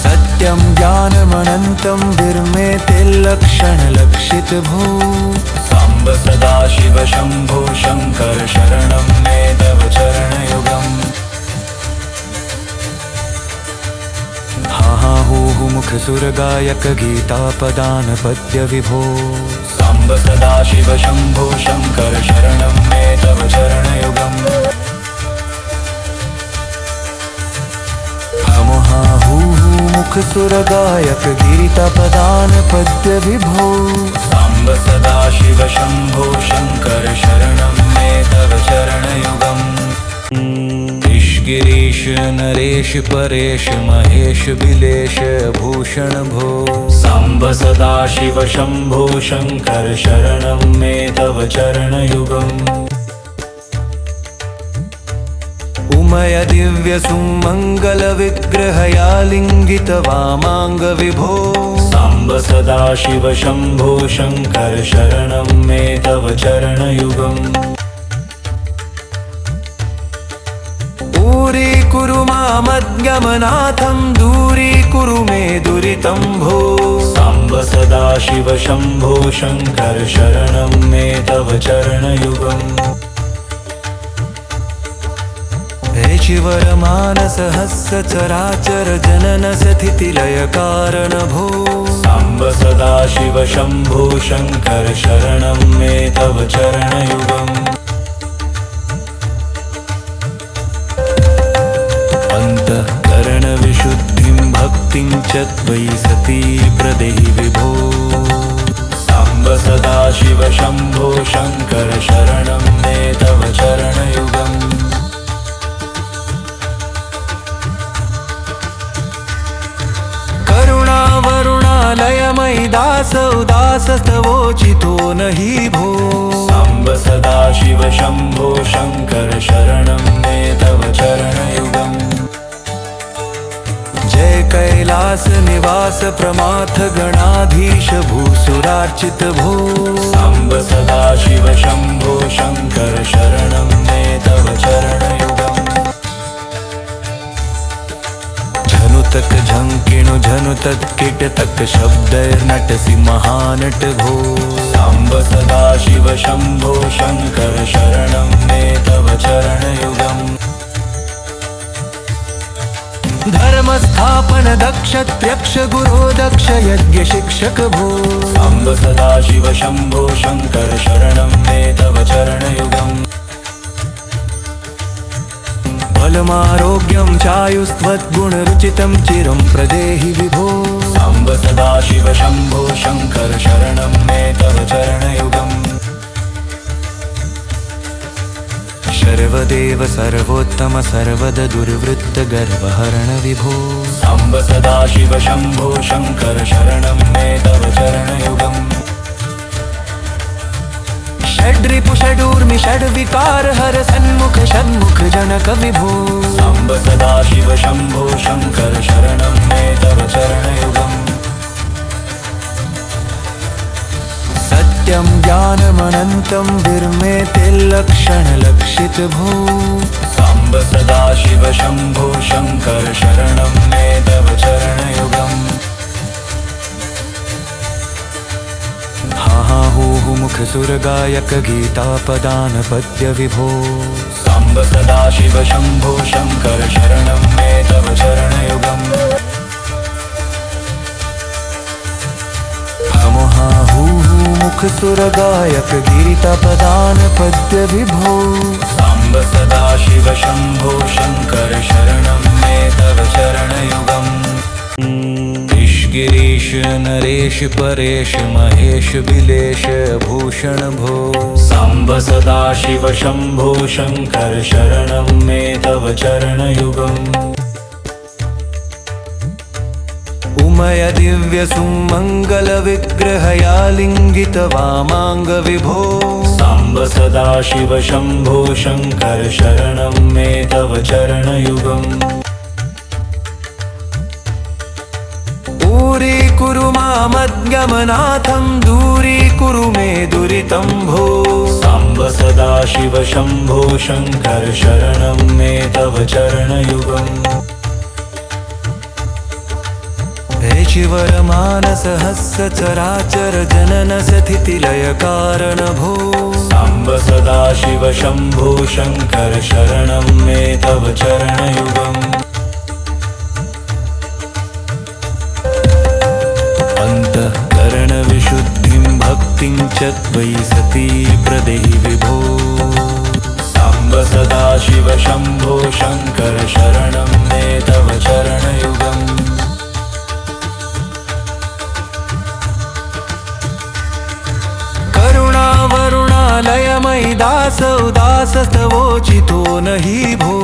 सत्यं ज्ञानमनन्तं विर्मेते लक्षणलक्षित भो साम्ब सदा शिव शंभो शंकर शरणं मे तव चरणयुगम् हा हू मुख सुरगायक गीतापदान पद्य विभो साम्ब सदा शिव शंभो शंकर शरणं मे तव चरणयुगम् हा हू मुख सुरगायक गीतापदान पद्य विभो साम्ब सदा शिव शंभो शंकर शरणं मे तव चरणयुगम् गिरीश नरेश परेश महेश बिलेश भूषण भो साम्ब सदा शिव शंभो शंकर शरणं मे तव चरणयुगम् उमय दिव्य सुमंगल विग्रहया लिंगित वामांग विभो साम्ब सदा शिव शंभो शंकर शरणं मे तव चरणयुगम् दूरीकुरु मामद्गमनाथं दूरीकुरु मे दुरितं भो साम्ब सदा शिव शंभो शंकर शरणं मे तव चरणयुगम् हे शिवर मानस हस्य चराचर जनन स्थितिलय कारण भो साम्ब सदा शिव शंभो शंकर शरणं मे तव चरणयुगम् करण विशुद्धिं भक्तिं च त्वयि सती प्रदेहि विभो साम्ब सदा शिव शंभो शंकर शरणं मे तव चरणयुगम् करुणा वरुणालयमयि दास उदास तवोचितो नहि भो साम्ब सदा शिव शंभो शंकर शरणं मे तव चरणयुगम् जय कैलास निवास प्रमाथ गणाधीश भूसुरार्चित भो साम्ब सदा शिव शंभो शंकर शरणं मे तव चरणयुगम् झनु तक झंकिणु झनु तत्किट तक शब्दैर्नटसि महानट भो साम्ब सदा शिव शंभो शंकर शरणं मे तव चरणयुगम् धर्म स्थापन दक्ष त्यक्ष गुरो दक्ष यज्ञ शिक्षक भो साम्ब सदा शिव शंभो शंकर शरणं मे तव चरणयुगम् बलमारोग्यं चायुस्त्वद्गुणरुचितं चिरं प्रदेहि विभो साम्ब सदा शिव शंभो शंकर शरणं मे तव चरणयुगम् सर्वदेव सर्वोत्तम सर्वद दुर्वृत्त गर्वहरण विभो साम्ब सदा शिव शंभो शंकर शरणं मे तव चरणयुगम् षड्रिपु षडूर्मि षड्विकार हर सन्मुख षण्मुख जनक विभो साम्ब सदा शिव शंभो शंकर शरणं मे तव चरणयुगम् सत्यं ज्ञानमनन्तं विर्मेते लक्षणलक्षित भो साम्ब सदा शिव शंभो शंकर शरणं मे तव चरणयुगम् हा हू मुख सुरगायक गीतापदान पद्य विभो साम्ब साम्ब सदाशिव शम्भो शङ्कर शरणं मे तव चरणयुगम् मुख सुर गायक गीतापदान पद्य विभो साम्ब सदाशिव शम्भो शङ्कर शरणं मे तव चरणयुगम् गिरीश नरेश परेश महेश बिलेश भूषण भो साम्ब सदाशिव शम्भो शङ्कर शरणं मे तव चरणयुगम् उमय दिव्य सुमंगल विग्रहया लिंगित वामांग विभो साम्ब सदाशिव शम्भो शङ्कर शरणं मे तव चरणयुगम् दूरीकुरु मामद्गमनाथं दूरीकुरु मे दुरितं भो साम्ब सदाशिव शम्भो शङ्कर शरणं मे तव चरणयुगम् शिवरमानसहस्र चराचर जनन स्थिति लय कारण भो साम्ब सदाशिव शम्भो शङ्कर शरणं मे तव चरणयुगम् अन्तःकरण विशुद्धिं भक्तिं च त्वयि सती प्रदेहि विभो साम्ब सदाशिव शम्भो शङ्कर शरणं मे तव चरणयुगम् वरुणालयमयि दास उदास तवोचितो नहि भो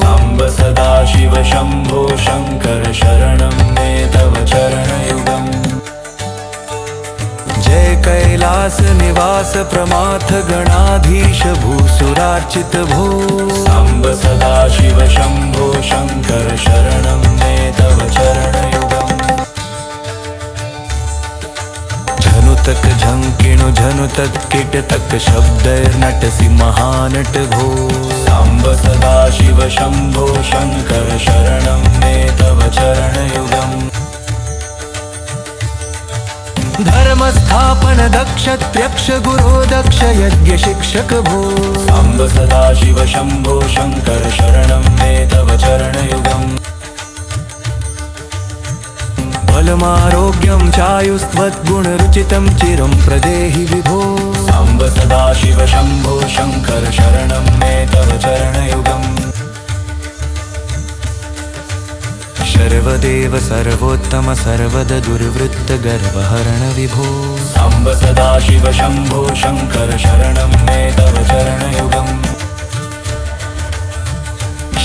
साम्ब सदाशिव शम्भो शङ्कर शरणं मे तव चरणयुगम् जय कैलास निवास प्रमाथ गणाधीश भूसुरार्चित भो साम्ब सदाशिव शम्भो शङ्कर शरणं मे तव चरणयुगम् झनुतक झंकिणु झनुतक कीटतक शब्दैर्नटसि महानट भो साम्ब सदाशिव शम्भो शङ्कर शरणं मे तव चरणयुगम् धर्मस्थापन दक्ष त्र्यक्ष गुरो दक्ष यज्ञ शिक्षक भो साम्ब सदाशिव शम्भो शङ्कर शरणं मे तव चरणयुगम् बलमारोग्यं चायुस्त्वद्गुणरुचितं चिरं प्रदेहि विभो साम्ब सदाशिव शम्भो शङ्कर शरणं मे तव चरणयुगम् सर्वदेव सर्वोत्तम सर्वद दुर्वृत्त गर्वहरण विभो साम्ब सदाशिव शम्भो शङ्कर शरणं मे तव चरणयुगम्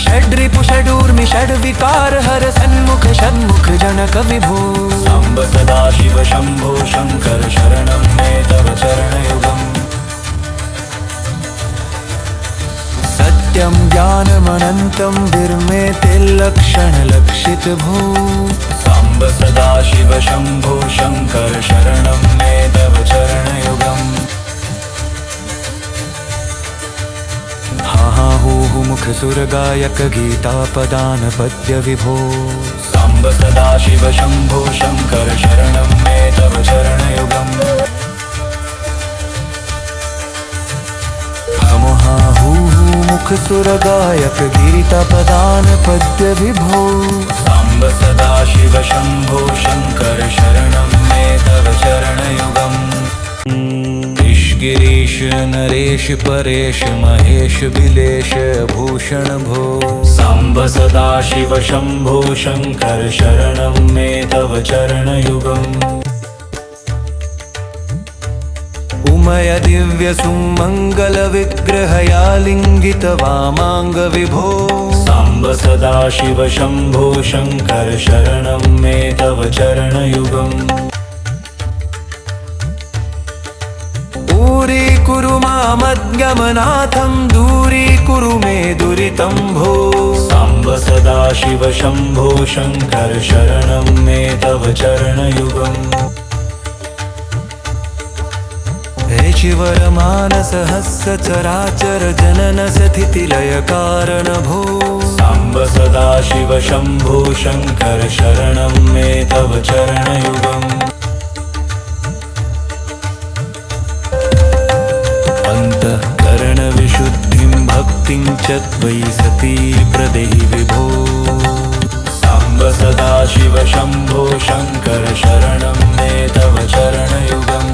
षड्रिपु षडूर्मि षड्विकार हर सन्मुख षण्मुख जनक विभो साम्ब सदाशिव शम्भो शङ्कर शरणं मे तव चरणयुगम् सत्यं ज्ञानमनन्तं विर्मेते लक्षणलक्षित भो साम्ब सदाशिव शम्भो शङ्कर शरणं मे तव चरणयुगम् मुख सुर गायक गीतापदान पद्य विभो साम्ब सदाशिव शम्भो शङ्कर शरणं मे तव चरणयुगम् मुख सुर गायक गीतापदान पद्य विभो साम्ब सदाशिव शम्भो शङ्कर शरणं मे तव चरणयुगम् गिरीश नरेश परेश महेश बिलेश भूषण भो साम्ब सदाशिव शम्भो शङ्कर शरणं मे तव चरणयुगम् उमय दिव्य सुमंगल विग्रहया लिंगित वामांग विभो साम्ब सदाशिव शम्भो शङ्कर शरणं मे तव चरणयुगम् दूरीकुरु मामद्गमनाथं दूरीकुरु मे दुरितं भो साम्ब सदाशिव शम्भो शङ्कर शरणं मे तव चरणयुगम् शिवरमानसहस्र चराचर जनन स्थिति लय कारण भो साम्ब सदाशिव शम्भो शङ्कर शरणं मे तव चरणयुगम् अन्तःकरण विशुद्धिं भक्ति भक्तिं च त्वयि सती प्रदेहि विभो। साम्ब सदाशिव शम्भो शङ्कर शरणं मे तव चरणयुगम्।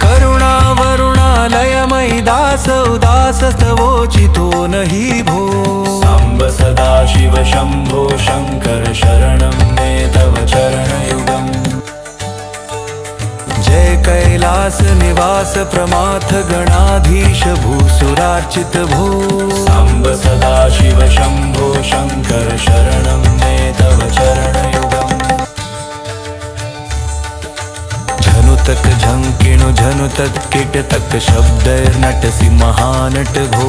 करुणावरुणालयमयि दासस्तवोचितो नहि भो। साम्ब सदाशिव शम्भो शङ्कर शरणं मे तव चरणयुगम्। जय कैलास निवास प्रमाथ गणाधीश भूसुरार्चित भो। साम्ब सदाशिव शम्भो शङ्कर शरणं मे तव चरणयुगम्। झनुतक झंकिणु झनुतक कीटतक शब्दैर्नटसि महानट भो।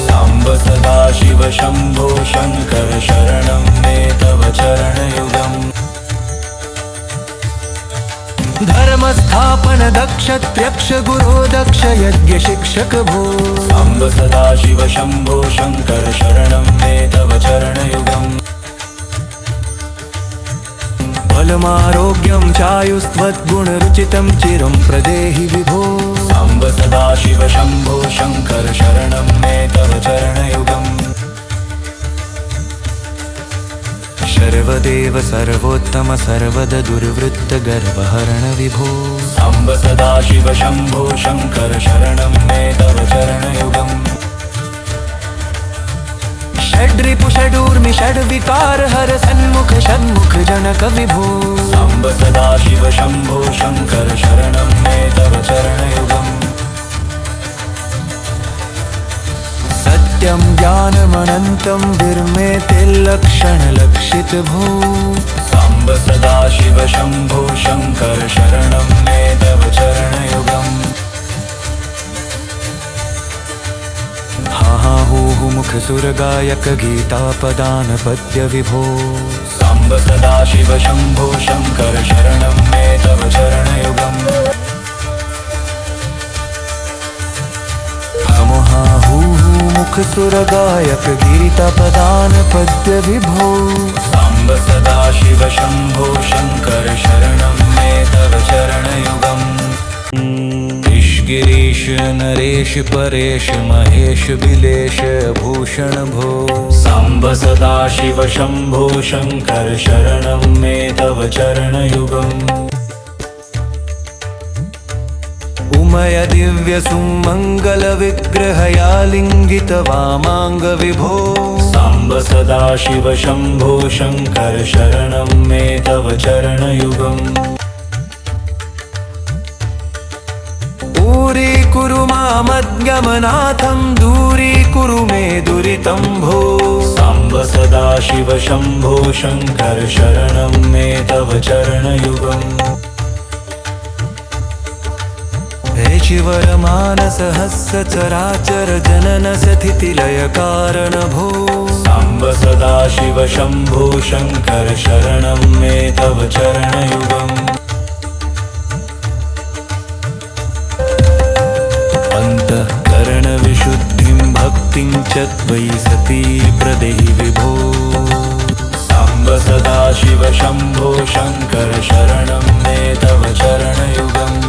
साम्ब सदाशिव शम्भो शङ्कर शरणं मे तव चरणयुगम्। धर्मस्थापन दक्ष त्र्यक्ष गुरो दक्ष यज्ञ शिक्षक भो। साम्ब सदाशिव शम्भो शङ्कर शरणं मे तव चरणयुगम्। बलमारोग्यं चायुस्त्वद्गुणरुचितं चिरं प्रदेहि विभो। साम्ब सदाशिव शम्भो शङ्कर शरणं मे तव चरणयुगम्। सर्वदेव सर्वोत्तम सर्वद दुर्वृत्त गर्वहरण विभो। साम्ब सदाशिव शम्भो शङ्कर शरणं मे तव चरणयुगम्। षड्रिपु षडूर्मि षड्विकार हर सन्मुख षण्मुख जनक विभो। साम्ब सदाशिव शम्भो शङ्कर शरणं मे तव चरणयुगम्। सत्यं ज्ञानमनन्तं विर्मेतिर्लक्षणलक्षित भो। साम्ब सदाशिव शम्भो शङ्कर शरणं मे तव चरणयुगम्। हा हू मुख सुरगायक गीतापदान पद्य विभो। साम्ब सदाशिव शम्भो शङ्कर शरणं मे तव चरणयुगम्। मुख सुरगायक गीतापदान पद्य विभो। साम्ब सदाशिव शम्भो शङ्कर शरणं मे तव चरणयुगम्। गिरीश नरेश परेश महेश बिलेश भूषण भो। साम्ब सदाशिव शम्भो शङ्कर शरणं मे तव चरणयुगम्। उमय दिव्य सुमङ्गल विग्रहया लिङ्गित वामाङ्ग विभो। साम्ब सदाशिव शम्भो शङ्कर शरणं मे तव चरणयुगम्। दूरीकुरु मामद्गमनाथं दूरीकुरु मे दुरितं भो। साम्ब सदाशिव शम्भो शङ्कर शरणं मे तव चरणयुगम्। हे शिवर मानस हस्य चराचर जनन स्थितिलय कारण भो। साम्ब सदाशिव शम्भो शङ्कर शरणं मे तव चरणयुगम्। अंतःकरण विशुद्धिं भक्तिं च त्वयि सती प्रदेहि विभो। साम्ब सदाशिव शम्भो शङ्कर शरणं मे तव चरणयुगम्।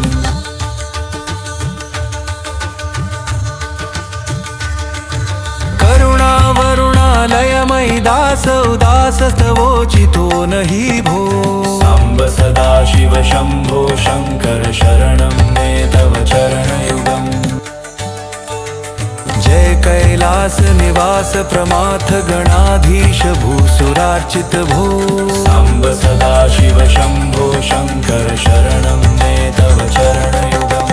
करुणावरुणालयमयि दासस्तवोचितो नहि भो। साम्ब सदाशिव शम्भो शङ्कर शरणं मे तव चरणयुगम्। जय कैलास निवास प्रमाथ गणाधीश भूसुरार्चित भो। साम्ब सदाशिव शम्भो शङ्कर शरणं मे तव चरणयुगम्।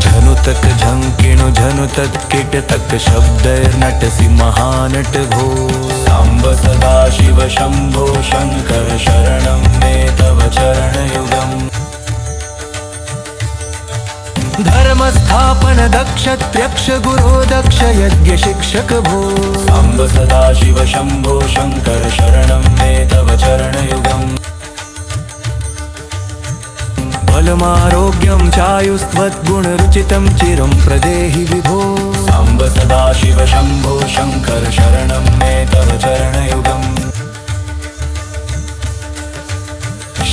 झनुतक झंकिणु झनुतक कीटतक शब्दैर्नटसि महानट भो। साम्ब सदाशिव शम्भो शङ्कर शरणं मे तव चरणयुगम्। धर्मस्थापन दक्ष त्र्यक्ष गुरो दक्ष यज्ञ शिक्षक भो। साम्ब सदाशिव शम्भो शङ्कर शरणं मे तव चरणयुगम्। बलमारोग्यं चायुस्त्वद्गुणरुचितं चिरं प्रदेहि विभो। साम्ब सदाशिव शम्भो शङ्कर शरणं मे तव चरणयुगम्।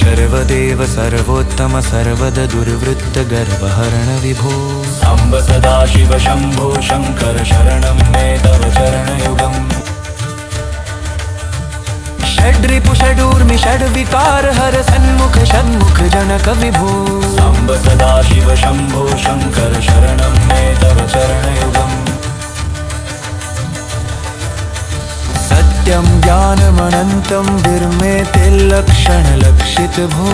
सर्वदेव सर्वोत्तम सर्वद दुर्वृत्त गर्वहरण विभो साम्ब सदाशिव शम्भो शङ्कर शरणं मे तव चरणयुगम् षड्रिपु षडूर्मि षड्विकार हर सन्मुख षण्मुख जनक विभो साम्ब सदाशिव शम्भो शङ्कर शरणं मे तव चरणयुगम् सत्यं ज्ञानमनन्तं विर्मेतिर्लक्षणलक्षित भो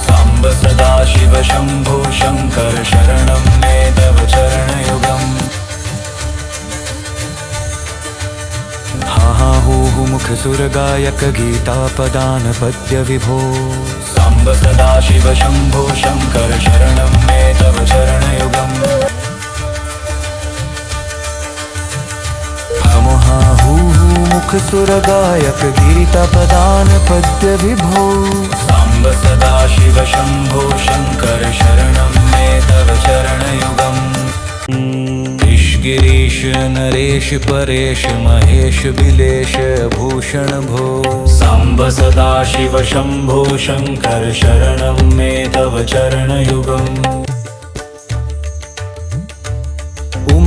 साम्ब सदाशिव शम्भो शङ्कर शरणं मे तव चरणयुगम् हा हूः मुख सुरगायक गीतापदान पद्य विभो साम्ब सदाशिव शम्भो शङ्कर शरणं मे तव चरणयुगम् मुख सुरगायक गीतापदान पद्य विभो साम्ब सदाशिव शम्भो शङ्कर शरणं मे तव चरणयुगम् गिरीश नरेश परेश महेश बिलेश भूषण भो साम्ब सदाशिव शम्भो शङ्कर शरणं मे तव चरणयुगम्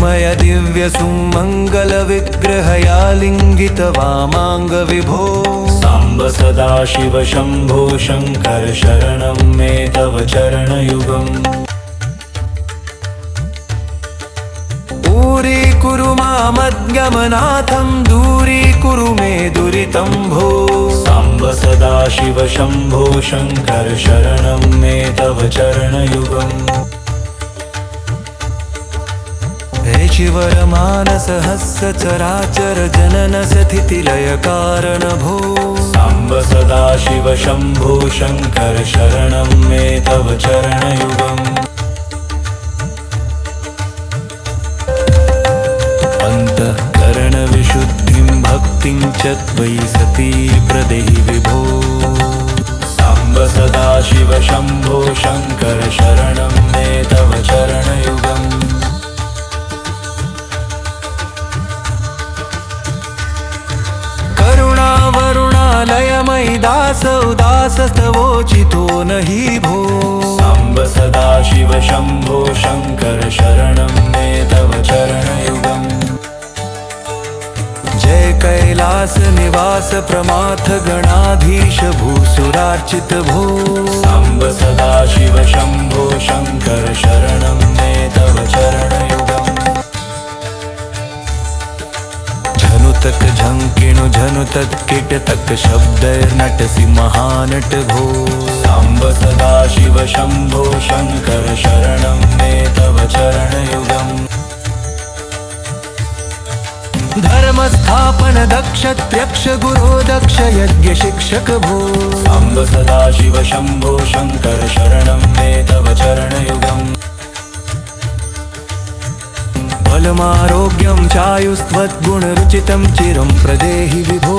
उमय दिव्य सुमङ्गल विग्रहया लिङ्गित वामाङ्ग विभो साम्ब सदाशिव शम्भो शङ्कर शरणं मे तव चरणयुगम् दूरीकुरु मामद्गमनाथं दूरीकुरु मे दुरितं भो साम्ब सदाशिव शम्भो शङ्कर शरणं मे तव चरणयुगम् शिवरमानसहस्र चराचर जनन स्थितिलय कारण भो साम्ब सदाशिव शम्भो शङ्कर शरणं मे तव चरणयुगम् अन्तःकरण विशुद्धिं भक्तिं च त्वयि सती प्रदेहि विभो साम्ब सदाशिव शम्भो शङ्कर शरणं मे तव चरणयुगम् वरुणालयमयि दास उदासस्तवोचितो नहि भो साम्ब सदाशिव शम्भो शङ्कर शरणं मे तव चरणयुगम् जय कैलास निवास प्रमाथ गणाधीश भूसुरार्चित भो साम्ब सदाशिव शम्भो शङ्कर शरणं मे तव चरणयुगम् तक झंकिणु झनु तत्किट तक शब्दैर्नटसि महानट भो साम्ब सदाशिव शम्भो शङ्कर शरणं मे तव चरणयुगम् धर्मस्थापन दक्ष त्यक्ष गुरो दक्ष यज्ञ शिक्षक भो साम्ब सदाशिव शम्भो शङ्कर शरणं मे तव चरणयुगम् बलमारोग्यं चायुस्त्वद्गुणरुचितं चिरं प्रदेहि विभो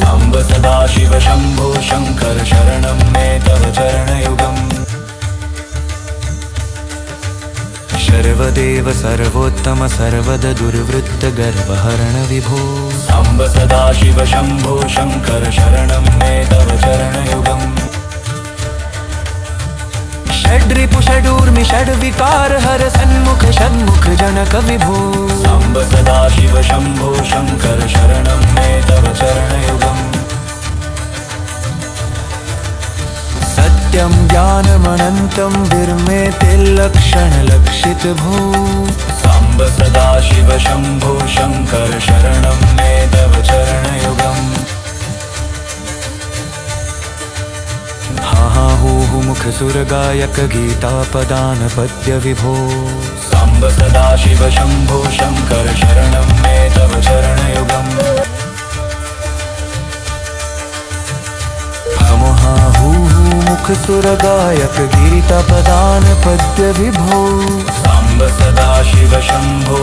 साम्ब सदाशिव शम्भो शङ्कर शरणं मे तव चरणयुगम् सर्वदेव सर्वोत्तम सर्वद दुर्वृत्त गर्वहरण विभो साम्ब सदाशिव शम्भो शङ्कर शरणं मे तव चरणयुगम् षड्रिपु षडूर्मि षड्विकार हर सन्मुख षण्मुख जनक विभो साम्ब सदाशिव शम्भो शङ्कर शरणं मे तव चरणयुगम् सत्यं ज्ञानमनन्तं विर्मेतिर्लक्षणलक्षित भो साम्ब सदाशिव शम्भो शङ्कर शरणं मे तव चरणयुगम् हा हूः मुख सुरगायक गीतापदान पद्य विभो साम्ब सदाशिव शम्भो शङ्कर शरणं मे तव चरणयुगम् हा हूः मुख सुरगायक गीतापदान पद्य विभो साम्ब सदाशिव शम्भो